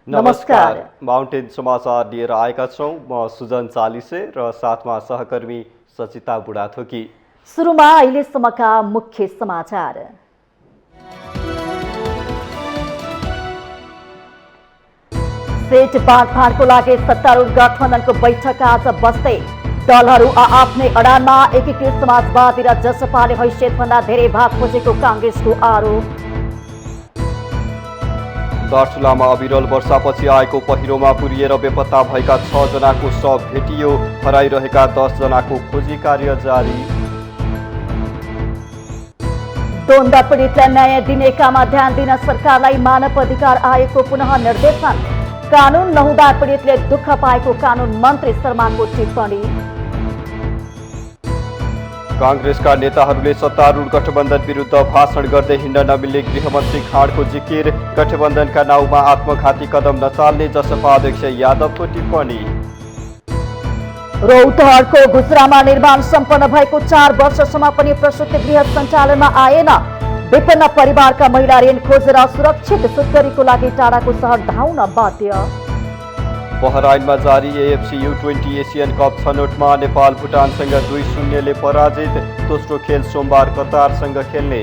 नमस्कार। माउन्टेन समाचार लिएर आएका छौँ। म सुजन चालिसे र साथमा सहकर्मी सचिता बुढाथोकी। सुरुमा अहिलेसम्मका मुख्य समाचार। सीट बाँडफाँडको लागि सत्तारूढ गठबन्धनको बैठक आज बस्दै दलहरू आफ्नै अडानमा एकीकृत समाजवादी र जसपाले हैसियतभन्दा धेरै भाग खोजेको काङ्ग्रेसको आरोप। दार्चुलामा अविरल वर्षापछि आएको पहिरोमा पुरिएर बेपत्ता भएका 6 जनाको शव भेटियो। हराइरहेका 10 जनाको खोजी कार्य जारी। द्वन्द्व पीडितलाई न्याय दिने काममा ध्यान दिन सरकारलाई मानव अधिकार आयोगको पुनः निर्देशन। कानून नहुँदा पीडितले दुःख पाएको कानून मन्त्री शर्माको टिप्पणी। काङ्ग्रेसका नेताहरूले सत्तारूढ गठबन्धन विरुद्ध भाषण गर्दै हिँड्न नमिल्ने गृहमन्त्री खाँडको जिकिर। गठबन्धनका नाउँमा आत्मघाती कदम नचाल्ने जसपा अध्यक्ष यादवको टिप्पणी। रौतहटको गुजरामा निर्माण सम्पन्न भएको 4 वर्षसम्म पनि प्रसूति गृह सञ्चालनमा आएन। विपन्न परिवारका महिला ऋण खोजेर सुरक्षित सुत्करीको लागि टाढाको सहर धाउन बाध्य। बहराइनमा जारी एएफसी U20 एसियन कप छनौटमा नेपाल भुटानसँग 2-0 पराजित। दोस्रो खेल सोमबार कतारसँग खेल्ने।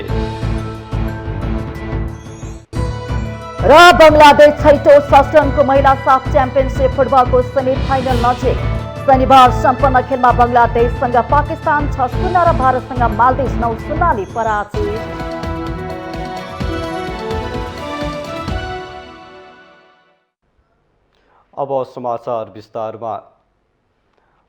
र बङ्गलादेश छैटौं सस्टनको महिला साफ च्याम्पियनसिप फुटबलको सेमी फाइनल नजिक। शनिबार सम्पन्न खेलमा बङ्गलादेशसँग पाकिस्तान 6-0 र भारतसँग मालदिभ 9-0 पराजित। अब समाचार विस्तारमा।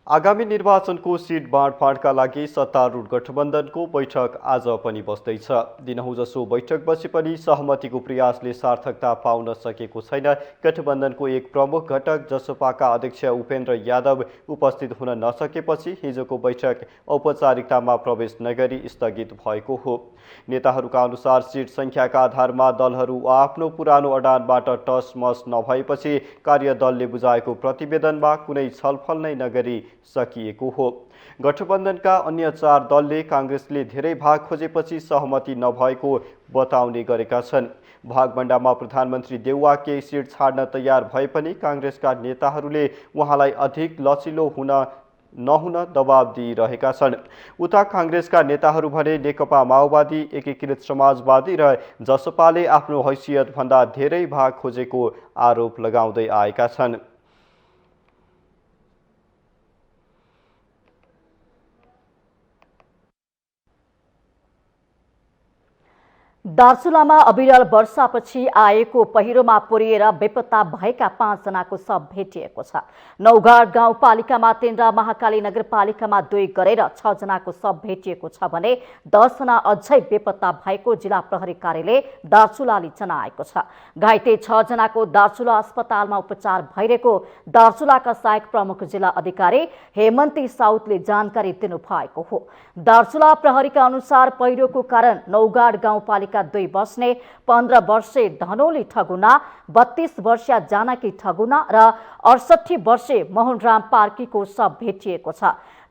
आगामी निर्वाचनको सिट बाँडफाँडका लागि सत्तारूढ गठबन्धनको बैठक आज पनि बस्दैछ। दिनहुँ जसो बैठक बसे पनि सहमतिको प्रयासले सार्थकता पाउन सकेको छैन। गठबन्धनको एक प्रमुख घटक जसपाका अध्यक्ष उपेन्द्र यादव उपस्थित हुन नसकेपछि हिजोको बैठक औपचारिकतामा प्रवेश नगरी स्थगित भएको हो। नेताहरूका अनुसार सिट सङ्ख्याका आधारमा दलहरू आफ्नो पुरानो अडानबाट टसमस नभएपछि कार्यदलले बुझाएको प्रतिवेदनमा कुनै छलफल नै नगरी सकिएको हो। गठबन्धनका अन्य 4 दलले काङ्ग्रेसले धेरै भाग खोजेपछि सहमति नभएको बताउने गरेका छन्। भागभण्डामा प्रधानमन्त्री देउवा केही सिट छाड्न तयार भए पनि काङ्ग्रेसका नेताहरूले उहाँलाई अधिक लचिलो नहुन दबाब दिइरहेका छन्। उता काङ्ग्रेसका नेताहरू भने नेकपा माओवादी, एकीकृत समाजवादी र जसपाले आफ्नो हैसियतभन्दा धेरै भाग खोजेको आरोप लगाउँदै आएका छन्। दार्चुलामा अविरल वर्षापछि आएको पहिरोमा पुरिएर बेपत्ता भएका 5 जनाको शव भेटिएको छ। नौगाड गाउँपालिकामा 3 र महाकाली नगरपालिकामा 2 गरेर 6 जनाको शव भेटिएको छ भने 10 जना अझै बेपत्ता भएको जिल्ला प्रहरी कार्यालय दार्चुलाले जनाएको छ। घाइते 6 जनाको दार्चुला अस्पतालमा उपचार भइरहेको दार्चुलाका सहायक प्रमुख जिल्ला अधिकारी हेमन्ती साउदले जानकारी दिनुभएको हो। दार्चुला प्रहरीका अनुसार पहिरोको कारण नौगाड गाउँपालिका 2 बस्ने 15 वर्षे धनौली ठगुना, 32 वर्षीय जानकी ठगुना र 68 वर्षे मोहनराम पार्कीको शव भेटिएको छ।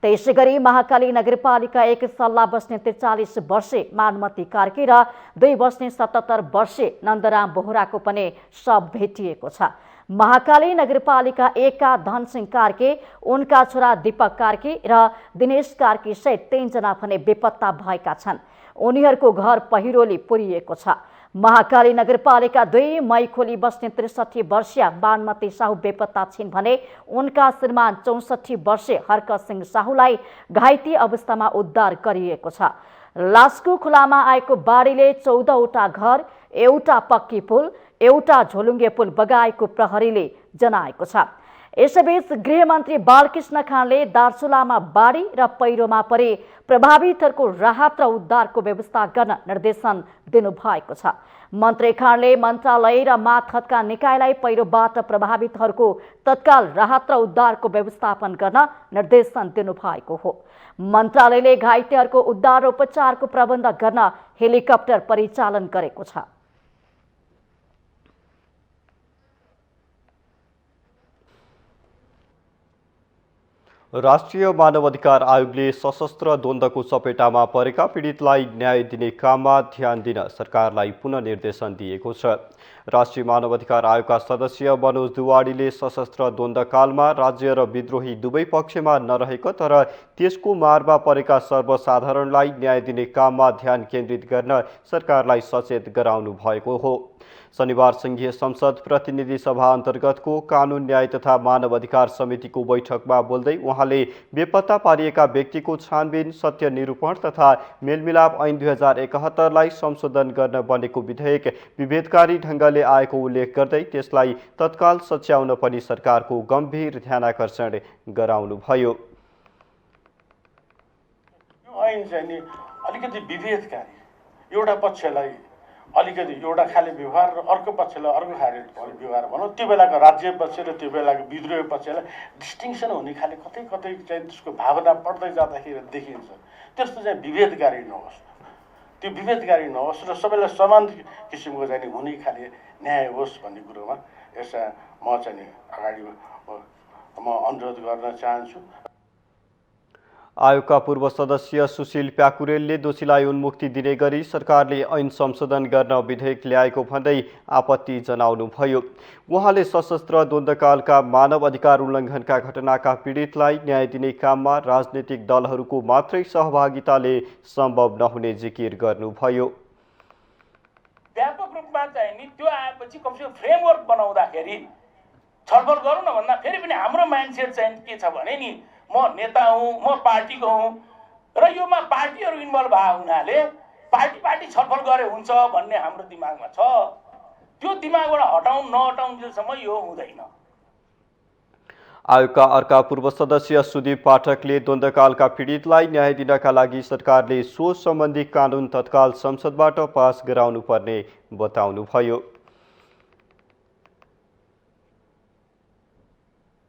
त्यसैगरी महाकाली नगरपालिका 1 सल्ला बस्ने 43 वर्षे मानमती कार्की र 2 बस्ने 77 वर्षे नन्दराम बोहराको पनि शव भेटिएको छ। महाकाली नगरपालिका 1 का धनसिंह कार्की, उनका छोरा दीपक कार्की र दिनेश कार्की सहित 3 जना भने बेपत्ता भएका छन्। उनीहरूको घर पहिरोले पुरिएको छ। महाकाली नगरपालिका 2 मैखोली बस्ने 63 वर्षीय बानमती साहु बेपत्ता छिन् भने उनका श्रीमान 64 वर्षे हर्क सिंह साहुलाई घाइते अवस्थामा उद्धार गरिएको छ। लास्कु खुलामा आएको बाढीले 14 वटा घर, एउटा पक्की पुल, एउटा झोलुङ्गे पुल बगाएको प्रहरीले जनाएको छ। यसैबीच गृहमन्त्री बालकृष्ण खाँडले दार्चुलामा बाढी र पहिरोमा परे प्रभावितहरूको राहत र उद्धारको व्यवस्था गर्न निर्देशन दिनुभएको छ। मन्त्री खाँडले मन्त्रालय र मातहतका निकायलाई पहिरोबाट प्रभावितहरूको तत्काल राहत र उद्धारको व्यवस्थापन गर्न निर्देशन दिनुभएको हो। मन्त्रालयले घाइतेहरूको उद्धार र उपचारको प्रबन्ध गर्न हेलिकप्टर परिचालन गरेको छ। राष्ट्रिय मानवाधिकार आयोगले सशस्त्र द्वन्द्वको चपेटामा परेका पीडितलाई न्याय दिने काममा ध्यान दिन सरकारलाई पुनः निर्देशन दिएको छ। राष्ट्रिय मानवाधिकार आयोगका सदस्य मनोज दुवाडीले सशस्त्र द्वन्द्वकालमा राज्य र विद्रोही दुवै पक्षमा नरहेको तर त्यसको मारमा परेका सर्वसाधारणलाई न्याय दिने काममा ध्यान केन्द्रित गर्न सरकारलाई सचेत गराउनु भएको हो। शनिबार संघीय संसद प्रतिनिधि सभा अन्तर्गतको कानुन न्याय तथा मानवाधिकार समितिको बैठकमा बोल्दै उहाँले बेपत्ता पारिएका व्यक्तिको छानबिन, सत्य निरूपण तथा मेलमिलाप ऐन 2071लाई संशोधन गर्न बनेको विधेयक विभेदकारी ढङ्गले आएको उल्लेख गर्दै त्यसलाई तत्काल सच्याउन पनि सरकारको गम्भीर ध्यानाकर्षण गराउनुभयो। यो ऐन चाहिँ नि अलिकति विभेदकारी, एउटा पक्षलाई अलिकति एउटा खाले व्यवहार र अर्को पक्षलाई अर्को खाले व्यवहार भनौँ, त्यो बेलाको राज्य पक्ष र त्यो बेलाको विद्रोही पक्षलाई डिस्टिङसन हुने खाले कतै कतै चाहिँ त्यसको भावना पढ्दै जाँदाखेरि देखिन्छ। त्यस्तो चाहिँ विभेदकारी नहोस्, त्यो विभेदकारी नहोस् र सबैलाई समान किसिमको चाहिँ हुने खाले न्याय होस् भन्ने कुरोमा यसमा म चाहिँ नि अगाडि म अनुरोध गर्न चाहन्छु। आयोगका पूर्व सदस्य सुशील प्याकुरेलले दोषीलाई उन्मुक्ति दिने गरी सरकारले ऐन संशोधन गर्न विधेयक ल्याएको भन्दै आपत्ति जनाउनुभयो। उहाँले सशस्त्र द्वन्द्वकालका मानव अधिकार उल्लङ्घनका घटनाका पीडितलाई न्याय दिने काममा राजनीतिक दलहरूको मात्रै सहभागिताले सम्भव नहुने जिकिर गर्नुभयो। व्यापक रूपमा चाहिँ नि त्यो आएपछि कमसेकम फ्रेमवर्क बनाउँदाखेरि छलफल गरौँ न भन्दा फेरि पनि हाम्रो माइन्डसेट चाहिँ के छ भने नि म नेता हुँ, म पार्टीको हुँ र योमा पार्टीहरू इन्भल्भ भएको हुनाले पार्टी छलफल गरे हुन्छ भन्ने हाम्रो दिमागमा छ। त्यो दिमागबाट नहटाउन्जेलसम्म यो हुँदैन। आयोगका अर्का पूर्व सदस्य सुदीप पाठकले द्वन्द्वकालका पीडितलाई न्याय दिनका लागि सरकारले सो सम्बन्धी कानुन तत्काल संसदबाट पास गराउनुपर्ने बताउनुभयो।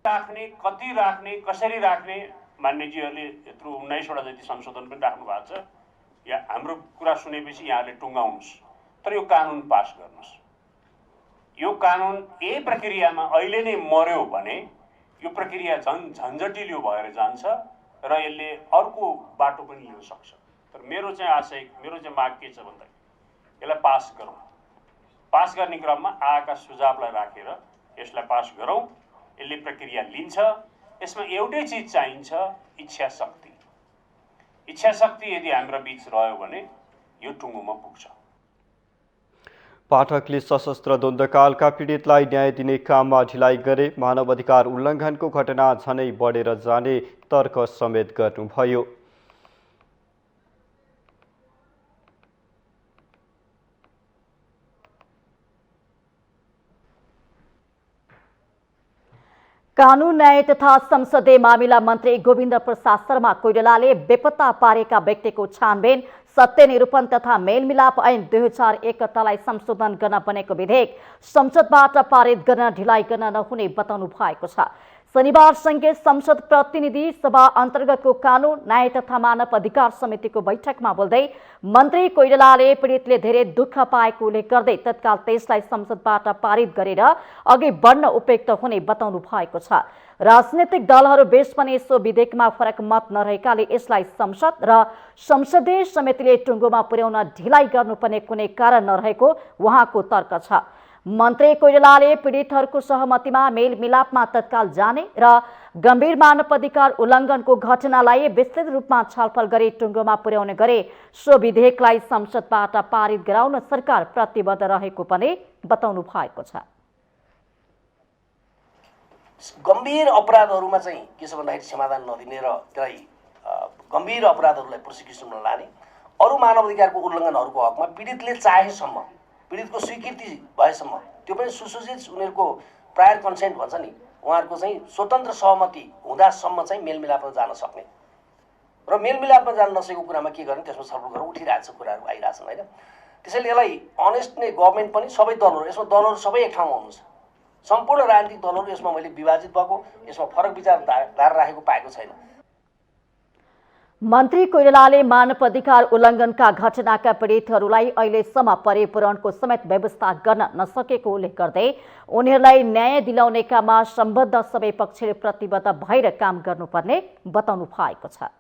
राख्ने, कति राख्ने, कसरी राख्ने मान्यजीहरूले यत्रो 19वटा जति संशोधन पनि राख्नु भएको छ। या हाम्रो कुरा सुनेपछि यहाँले टुङ्गाउनुहोस्, तर यो कानुन पास गर्नुहोस्। यो कानुन यही प्रक्रियामा अहिले नै मर्यो भने यो प्रक्रिया झन्झटिलो भएर जान्छ र यसले अर्को बाटो पनि लिन सक्छ। तर मेरो चाहिँ आशय, मेरो चाहिँ माग के छ भन्दाखेरि यसलाई पास गरौँ। पास गर्ने क्रममा आएका सुझावलाई राखेर यसलाई पास गरौँ। यसले प्रक्रिया लिन्छ। यसमा एउटै चिज चाहिन्छ, इच्छा शक्ति। इच्छा शक्ति यदि हाम्रो बीच रह्यो भने यो टुङ्गोमा पुग्छ। पाठकले सशस्त्र द्वन्द्वकालका पीडितलाई न्याय दिने काममा ढिलाइ गरे मानव अधिकार उल्लङ्घनको घटना झनै बढेर जाने तर्क समेत गर्नुभयो। कानून न्याय तथा संसदीय मामिला मन्त्री गोविन्द प्रसाद शर्मा कोइरालाले बेपत्ता पारेका व्यक्तिको छानबिन, सत्य निरूपण तथा मेलमिलाप ऐन 2071लाई संशोधन गर्न बनेको विधेयक संसदबाट पारित गर्न ढिलाइ गर्न नहुने बताउनु भएको छ। शनिबार संघीय संसद प्रतिनिधि सभा अन्तर्गतको कानून न्याय तथा मानव अधिकार समितिको बैठकमा बोल्दै मन्त्री कोइरालाले पीडितले धेरै दुःख पाएको उल्लेख गर्दै तत्काल त्यसलाई संसदबाट पारित गरेर अघि बढ्न उपयुक्त हुने बताउनु भएको छ। राजनीतिक दलहरू बीच पनि सो विधेयकमा फरक मत नरहेकाले यसलाई संसद र संसदीय समितिले टुङ्गोमा पुर्याउन ढिलाइ गर्नुपर्ने कुनै कारण नरहेको उहाँको तर्क छ। मन्त्री कोइरालाले पीडितहरूको सहमतिमा मेलमिलापमा तत्काल जाने र गम्भीर मानव अधिकार उल्लङ्घनको घटनालाई विस्तृत रूपमा छलफल गरी टुङ्गोमा पुर्याउने गरे सो विधेयकलाई संसदबाट पारित गराउन सरकार प्रतिबद्ध रहेको पनि बताउनु भएको छ। गम्भीर अपराधहरूमा चाहिँ के छ भन्दाखेरि समाधान नदिने र त्यसलाई गम्भीर अपराधहरूलाई प्रोसिक्युसनमा लाने, अरू मानवाधिकारको उल्लङ्घनहरूको हकमा पीडितले चाहेसम्म, पीडितको स्वीकृति भएसम्म, त्यो पनि सुसूचित उनीहरूको प्रायर कन्सेन्ट भन्छ नि, उहाँहरूको चाहिँ स्वतन्त्र सहमति हुँदासम्म चाहिँ मेलमिलापमा जान सक्ने र मेलमिलापमा जान नसकेको कुरामा के गर्ने त्यसमा छलफल गरेर उठिरहेको छ, कुराहरू आइरहेछन् होइन। त्यसैले यसलाई अनेस्ट नै गभर्मेन्ट पनि सबै दलहरू, यसमा दलहरू सबै एक ठाउँमा हुनुहुन्छ। सम्पूर्ण राजनीतिक दलहरू यसमा मैले विभाजित भएको, यसमा फरक विचारधारा राखेको पाएको छैन। मन्त्री कोइरालाले मानव अधिकार उल्लङ्घनका घटनाका पीडितहरूलाई अहिलेसम्म परिपूरणको समेत व्यवस्था गर्न नसकेको उल्लेख गर्दै उनीहरूलाई न्याय दिलाउने काममा सम्बद्ध सबै पक्षले प्रतिबद्ध भएर काम गर्नुपर्ने बताउनु भएको छ।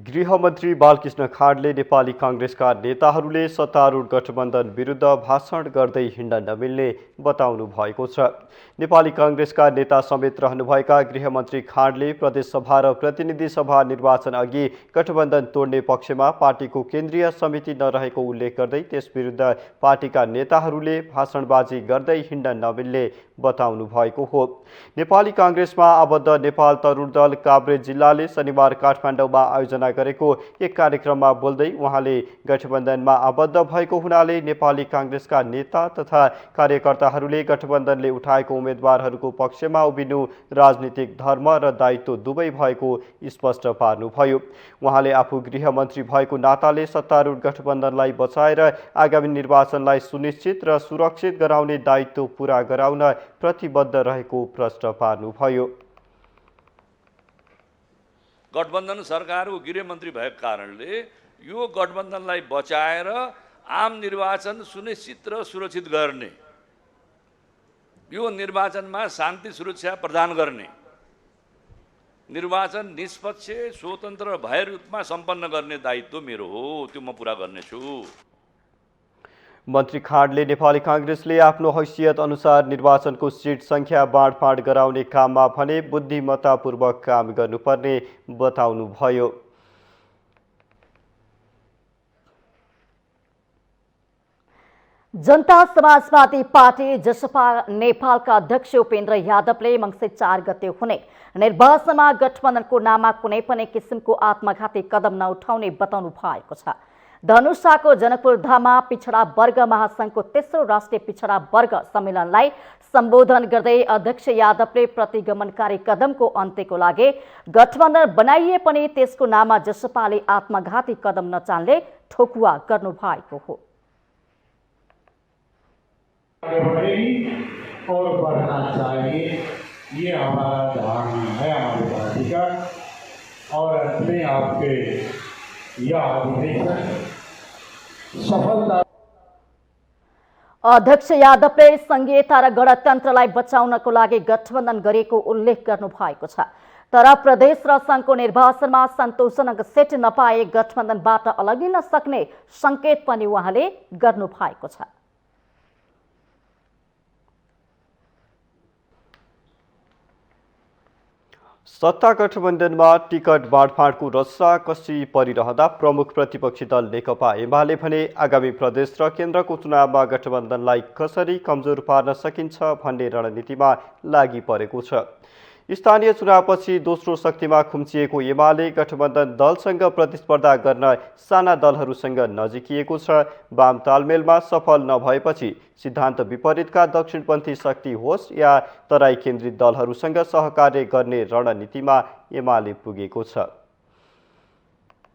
गृहमन्त्री बालकृष्ण खाँडले नेपाली कांग्रेसका नेताहरूले सत्तारूढ गठबन्धन विरुद्ध भाषण गर्दै हिँड्न नमिल्ने बताउनु भएको छ। नेपाली कांग्रेसका नेता समेत रहनुभएका गृहमन्त्री खाँडले प्रदेशसभा र प्रतिनिधि सभा निर्वाचन अघि गठबन्धन तोड्ने पक्षमा पार्टीको केन्द्रीय समिति नरहेको उल्लेख गर्दै त्यसविरुद्ध पार्टीका नेताहरूले भाषणबाजी गर्दै हिँड्न नमिल्ने बताउनु भएको हो। नेपाली कांग्रेसमा आबद्ध नेपाल तरुण दल काभ्रे जिल्लाले शनिबार काठमाडौँमा आयोजना गरेको एक कार्यक्रममा बोल्दै उहाँले गठबन्धनमा आबद्ध भएको हुनाले नेपाली कांग्रेसका नेता तथा कार्यकर्ताहरूले गठबन्धनले उठाएको उम्मेदवारहरूको पक्षमा उभिनु राजनीतिक धर्म र दायित्व दुवै भएको स्पष्ट पार्नुभयो। उहाँले आफू गृहमन्त्री भएको नाताले सत्तारूढ गठबन्धनलाई बचाएर आगामी निर्वाचनलाई सुनिश्चित र सुरक्षित गराउने दायित्व पूरा गराउन प्रतिबद्ध रहेको प्रश्न पार्नुभयो। गठबन्धन सरकारको गृहमन्त्री भएको कारणले यो गठबन्धनलाई बचाएर आम निर्वाचन सुनिश्चित र सुरक्षित गर्ने, यो निर्वाचनमा शान्ति सुरक्षा प्रदान गर्ने, निर्वाचन निष्पक्ष स्वतन्त्र र भय रूपमा सम्पन्न गर्ने दायित्व मेरो हो, त्यो म पुरा गर्नेछु। मन्त्री खाँडले नेपाली कांग्रेसले आफ्नो हैसियत अनुसार निर्वाचनको सिट संख्या बाँडफाँड गराउने काममा भने बुद्धिमत्तापूर्वक काम गर्नुपर्ने बताउनुभयो। जनता समाजवादी पार्टी जसपा नेपालका अध्यक्ष उपेन्द्र यादवले मङ्सिर 4 गते हुने निर्वाचनमा गठबन्धनको नाममा कुनै पनि किसिमको आत्मघाती कदम नउठाउने बताउनु भएको छ। धनुषाको जनकपुर धाममा पिछडा वर्ग महासंघको तेस्रो राष्ट्रिय पिछडा वर्ग सम्मेलनलाई सम्बोधन गर्दै अध्यक्ष यादवले प्रतिगमनकारी कदमको अन्त्यको लागि गठबन्धन बनाइए पनि त्यसको नाममा जसपाले आत्मघाती कदम नचाल्ने ठोकुवा गर्नु भएको हो। और बढ़ना चाहिए, ये हमारा धारणा है हमारी पार्टी का। और अंत में आपके यह अधिवेशन सफलता। अध्यक्ष यादवले संघीयता र गणतन्त्रलाई बचाउनको लागि गठबन्धन गरेको उल्लेख गर्नु भएको छ। तर प्रदेश र संघको निर्वाचनमा सन्तोषजनक सिट नपाए गठबन्धनबाट अलगिन सक्ने संकेत पनि उहाँले गर्नु भएको छ। सत्ता गठबन्धनमा टिकट बाँडफाँडको रस्साकसी परिरहँदा प्रमुख प्रतिपक्षी दल नेकपा एमाले भने आगामी प्रदेश र केन्द्रको चुनावमा गठबन्धनलाई कसरी कमजोर पार्न सकिन्छ भन्ने रणनीतिमा लागि परेको छ। स्थानीय चुनावपछि दोस्रो शक्तिमा खुम्चिएको एमाले गठबन्धन दलसँग प्रतिस्पर्धा गर्न साना दलहरूसँग नजिकिएको छ। वाम तालमेलमा सफल नभएपछि सिद्धान्त विपरीतका दक्षिणपन्थी शक्ति होस् या तराई केन्द्रित दलहरूसँग सहकार्य गर्ने रणनीतिमा एमाले पुगेको छ।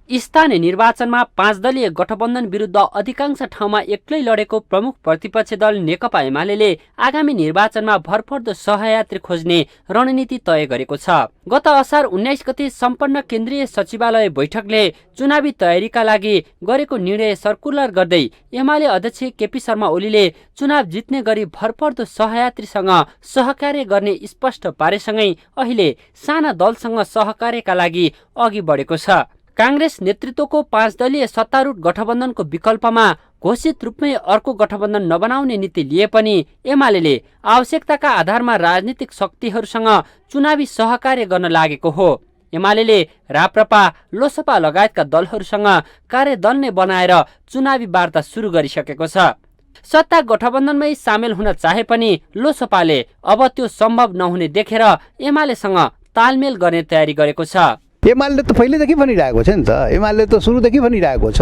स्थानीय निर्वाचनमा 5 दलीय गठबन्धन विरुद्ध अधिकांश ठाउँमा एक्लै लडेको प्रमुख प्रतिपक्षी दल नेकपा एमाले आगामी निर्वाचनमा भरपर्दो सहयात्री खोज्ने रणनीति तय गरेको छ। गत असार 19 गते सम्पन्न केन्द्रीय सचिवालय बैठकले चुनावी तयारीका लागि गरेको निर्णय सर्कुलर गर्दै एमाले अध्यक्ष केपी शर्मा ओलीले चुनाव जित्ने गरी भरपर्दो सहयात्रीसँग सहकार्य गर्ने स्पष्ट पारेसँगै अहिले साना दलसँग सहकार्यका लागि अघि बढेको छ। कांग्रेस नेतृत्वको 5 दलीय सत्तारूढ गठबन्धनको विकल्पमा घोषित रूपमै अर्को गठबन्धन नबनाउने नीति लिए पनि एमाले आवश्यकताका आधारमा राजनीतिक शक्तिहरूसँग चुनावी सहकार्य गर्न लागेको हो। एमाले राप्रपा लोसपा लगायतका दलहरूसँग कार्यदल नै बनाएर चुनावी वार्ता सुरु गरिसकेको छ। सत्ता गठबन्धनमै सामेल हुन चाहे पनि लोसपाले अब त्यो सम्भव नहुने देखेर एमालेसँग तालमेल गर्ने तयारी गरेको छ। एमाले त पहिलेदेखि भनिरहेको छ नि त, एमाले त सुरुदेखि भनिरहेको छ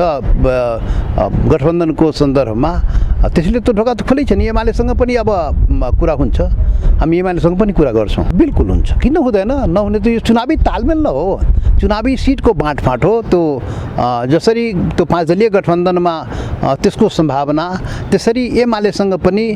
गठबन्धनको सन्दर्भमा। त्यसले त ढोका त खुलै छ नि, एमालेसँग पनि अब कुरा हुन्छ, हामी एमालेसँग पनि कुरा गर्छौँ। बिल्कुल हुन्छ, किन हुँदैन? नहुने त यो चुनावी तालमेल न हो, चुनावी सिटको बाँडफाँड हो। त्यो जसरी त्यो 5 दलीय गठबन्धनमा त्यसको सम्भावना, त्यसरी एमालेसँग पनि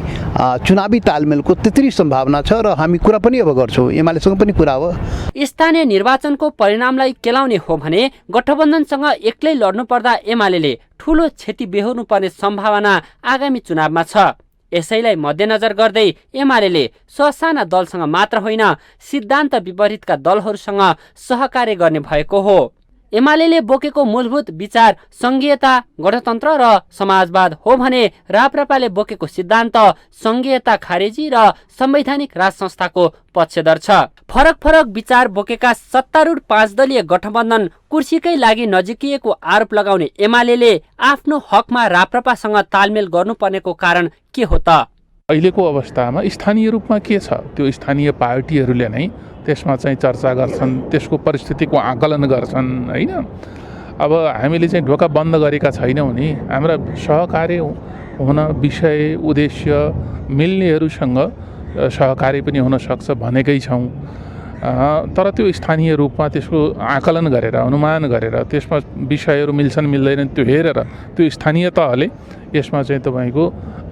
चुनावी तालमेलको त्यति सम्भावना छ र हामी कुरा पनि अब गर्छौँ, एमालेसँग पनि कुरा हो। स्थानीय निर्वाचनको परिणामलाई केलाउने हो भने गठबन्धनसँग एक्लै लड्नु पर्दा एमाले ठूलो क्षति बेहोर्नु पर्ने सम्भावना आगामी चुनावमा छ। यसैलाई मध्यनजर गर्दै एमाले ससाना दलसँग मात्र होइन सिद्धान्त विपरीतका दलहरूसँग सहकार्य गर्ने भएको हो। एमाले बोकेको मूलभूत विचार संघीयता, गणतन्त्र र समाजवाद हो भने राप्रपाले बोकेको सिद्धान्त संघीयता खारेजी र संवैधानिक राज संस्थाको पक्षधर छ। फरक फरक विचार बोकेका सत्तारूढ 5 दलीय गठबन्धन कुर्सीकै लागि नजिकिएको आरोप लगाउने एमाले आफ्नो हकमा राप्रपासँग तालमेल गर्नुपर्नेको कारण के हो त? अहिलेको अवस्थामा स्थानीय रूपमा के छ, त्यो स्थानीय पार्टीहरूले नै त्यसमा चाहिँ चर्चा गर्छन्, त्यसको परिस्थितिको आकलन गर्छन् हैन। अब हामीले चाहिँ ढोका बन्द गरेका छैनौँ नि, हाम्रा सहकार्य हुन, विषय उद्देश्य मिल्नेहरूसँग सहकार्य पनि हुन सक्छ भनेकै छौँ। तर त्यो स्थानीय रूपमा त्यसको आकलन गरेर, अनुमान गरेर, त्यसमा विषयहरू मिल्छन् मिल्दैनन् त्यो हेरेर त्यो स्थानीय तहले यसमा चाहिँ तपाईँको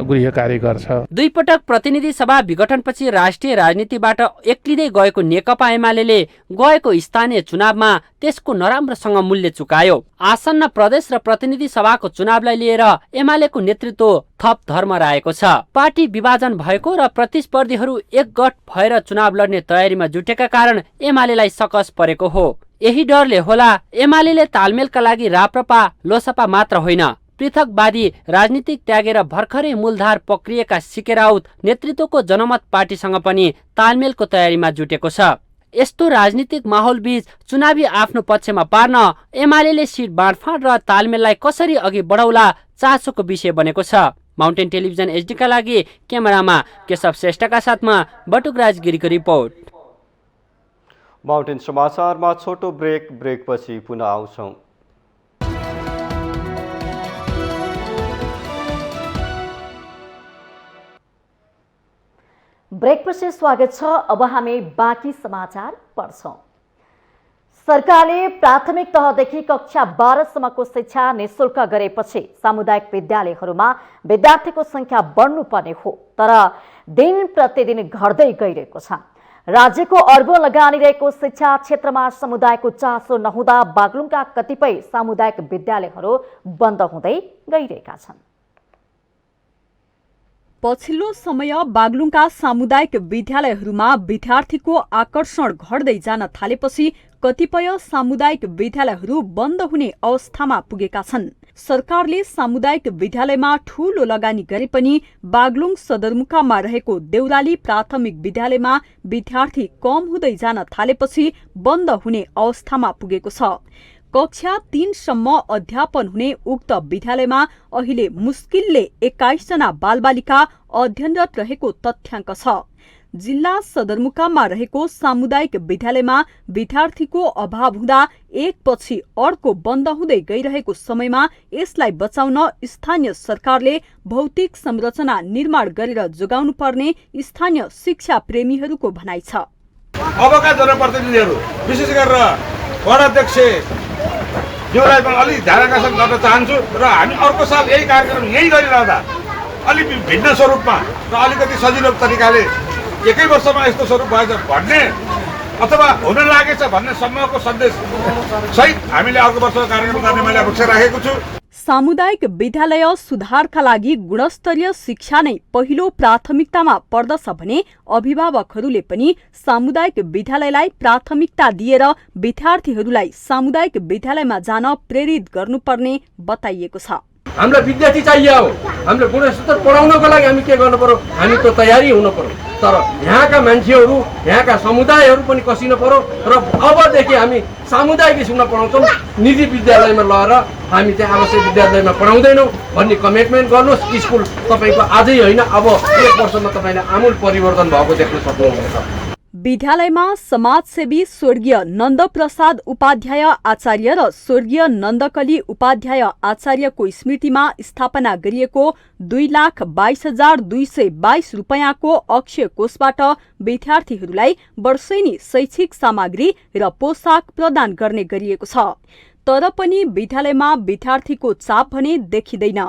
गृह कार्य गर्छ। 2 पटक प्रतिनिधि सभा विघटनपछि राष्ट्रिय राजनीतिबाट एक्लिँदै गएको नेकपा एमाले गएको स्थानीय चुनावमा त्यसको नराम्रोसँग मूल्य चुकायो। आसन्न प्रदेश र प्रतिनिधि सभाको चुनावलाई लिएर एमालेको नेतृत्व थप धर्मराएको छ। पार्टी विभाजन भएको र प्रतिस्पर्धीहरू एकगठ भएर चुनाव लड्ने तयारीमा जुटेका कारण एमालेलाई सकस परेको हो। यही डरले होला एमाले तालमेलका लागि राप्रपा लोसपा मात्र होइन पृथकवादी राजनीतिक त्यागेर भर्खरै मूलधार पक्रिएका सिके राउत नेतृत्वको जनमत पार्टीसँग पनि तालमेलको तयारीमा जुटेको छ। यस्तो राजनीतिक माहौल बीच चुनावी आफ्नो पक्षमा पार्न एमाले सीट बाँडफाँड र तालमेललाई कसरी अघि बढाउला चासोको विषय बनेको छ। माउन्टेन टेलिभिजन एचडीका लागि क्यामेरामा केशव श्रेष्ठका साथमा बटुकराज गिरीको रिपोर्ट। माउन्टेन समाचारमा छोटो ब्रेकपछि पुनः आउँछौँ। ब्रेकपछि स्वागत छ। अब हामी बाँकी समाचार पढ्छौँ। सरकारले प्राथमिक तहदेखि कक्षा 12 सम्मको शिक्षा निःशुल्क गरेपछि सामुदायिक विद्यालयहरूमा विद्यार्थीको संख्या बढ्नुपर्ने हो, तर दिन प्रतिदिन घट्दै गइरहेको छ। राज्यको अर्बौं लगानी रहेको शिक्षा क्षेत्रमा समुदायको चासो नहुँदा बागलुङका कतिपय सामुदायिक विद्यालयहरू बन्द हुँदै गइरहेका छन्। पछिल्लो समय बागलुङका सामुदायिक विद्यालयहरूमा विद्यार्थीको आकर्षण घट्दै जान थालेपछि कतिपय सामुदायिक विद्यालयहरू बन्द हुने अवस्थामा पुगेका छन्। सरकारले सामुदायिक विद्यालयमा ठूलो लगानी गरे पनि बागलुङ सदरमुकाममा रहेको देउराली प्राथमिक विद्यालयमा विद्यार्थी कम हुँदै जान थालेपछि बन्द हुने अवस्थामा पुगेको छ। कक्षा 3 सम्म अध्यापन हुने उक्त विद्यालयमा अहिले मुस्किलले 21 जना बालबालिका अध्ययनरत रहेको तथ्याङ्क छ। जिल्ला सदरमुकाममा रहेको सामुदायिक विद्यालयमा विद्यार्थीको अभाव हुँदा एकपछि अर्को बन्द हुँदै गइरहेको समयमा यसलाई बचाउन स्थानीय सरकारले भौतिक संरचना निर्माण गरेर जोगाउनु पर्ने स्थानीय शिक्षा प्रेमीहरूको भनाइ छ। अबका जनप्रतिनिधिहरू विशेष गरेर वडाध्यक्ष ज्यूलाई पनि अलिक ध्यान आकर्षण गर्न चाहन्छु र हामी अर्को साल यही कार्यक्रम यही गरिरहँदा अलिक भिन्न स्वरूपमा र अलिकति सजिलो तरिकाले एकै वर्षमा यस्तो स्वरूप भएछ भन्ने अथवा हुन लागेछ भन्ने सम्मको सन्देश सहित हामीले अर्को वर्षको कार्यक्रम गर्ने मैले अपेक्षा राखेको छु। सामुदायिक विद्यालय सुधारका लागि गुणस्तरीय शिक्षा नै पहिलो प्राथमिकतामा पर्दछ भने अभिभावकहरूले पनि सामुदायिक विद्यालयलाई प्राथमिकता दिएर विद्यार्थीहरूलाई सामुदायिक विद्यालयमा जान प्रेरित गर्नुपर्ने बताइएको छ। हामीलाई विद्यार्थी चाहिए हो, हामीले गुणस्तर पढाउनको लागि हामी के गर्नु पर्यो, हामी त तयारी हुनु पर्यो। तर यहाँका मान्छेहरू यहाँका समुदायहरू पनि कसिनु पर्यो र अबदेखि हामी सामुदायिक स्कुलमा पढाउँछौँ, निजी विद्यालयमा लगेर हामी चाहिँ आवश्यक विद्यालयमा पढाउँदैनौँ भन्ने कमिटमेन्ट गर्नुहोस्। स्कुल तपाईँको आजै होइन, अब 1 वर्षमा तपाईँले आमूल परिवर्तन भएको देख्न सक्नुहुनेछ। विद्यालयमा समाजसेवी स्वर्गीय नन्दप्रसाद उपाध्याय आचार्य र स्वर्गीय नन्दकली उपाध्याय आचार्यको स्मृतिमा स्थापना गरिएको 2,22,222 रुपैयाँको अक्षय कोषबाट विद्यार्थीहरूलाई वर्षेनी शैक्षिक सामग्री र पोसाक प्रदान गर्ने गरिएको छ। तर पनि विद्यालयमा विद्यार्थीको चाप भने देखिँदैन।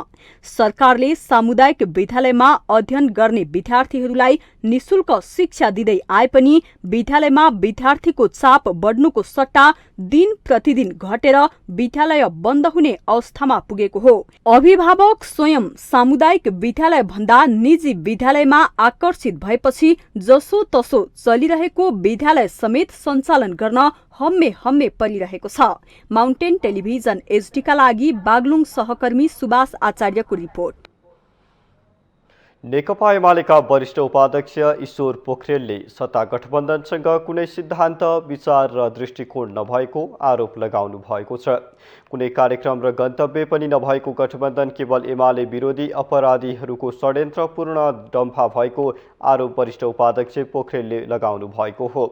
सरकारले सामुदायिक विद्यालयमा अध्ययन गर्ने विद्यार्थीहरूलाई निशुल्क शिक्षा दिँदै आए पनि विद्यालयमा विद्यार्थीको चाप बढ्नुको सट्टा दिन प्रतिदिन घटेर विद्यालय बन्द हुने अवस्थामा पुगेको हो। अभिभावक स्वयं सामुदायिक विद्यालय भन्दा निजी विद्यालयमा आकर्षित भएपछि जसो तसो चलिरहेको विद्यालय समेत सञ्चालन गर्न हम्मे परिरहेको छ। माउन्टेन टेलिभिजन एचडी का लागि बागलुङ सहकर्मी सुभाष आचार्यको रिपोर्ट। नेकपा एमालेका वरिष्ठ उपाध्यक्ष ईश्वर पोखरेलले सत्ता गठबन्धनसँग कुनै सिद्धान्त, विचार र दृष्टिकोण नभएको आरोप लगाउनु भएको छ। कुनै कार्यक्रम र गन्तव्य पनि नभएको गठबन्धन केवल एमाले विरोधी अपराधीहरूको षड्यन्त्रपूर्ण डम्फा भएको आरोप वरिष्ठ उपाध्यक्ष पोखरेलले लगाउनु भएको हो।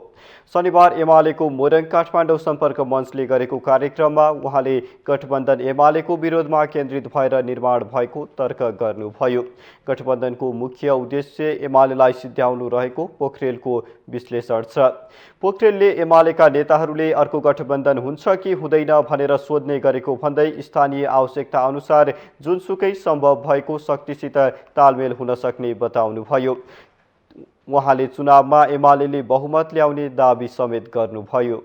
शनिबार एमालेको मोरङ काठमाडौँ सम्पर्क मञ्चले गरेको कार्यक्रममा उहाँले गठबन्धन एमालेको विरोधमा केन्द्रित भएर निर्माण भएको तर्क गर्नुभयो। गठबन्धनको मुख्य उद्देश्य एमालेलाई सिद्ध्याउनु रहेको पोखरेलको विश्लेषण छ। पोखरेलले एमालेका नेताहरूले अर्को गठबन्धन हुन्छ कि हुँदैन भनेर सोध्ने गरेको भन्दै स्थानीय आवश्यकता अनुसार जुनसुकै सम्भव भएको शक्तिसित तालमेल हुन सक्ने बताउनुभयो। उहाँले चुनावमा एमालेले बहुमत ल्याउने दाबी समेत गर्नुभयो।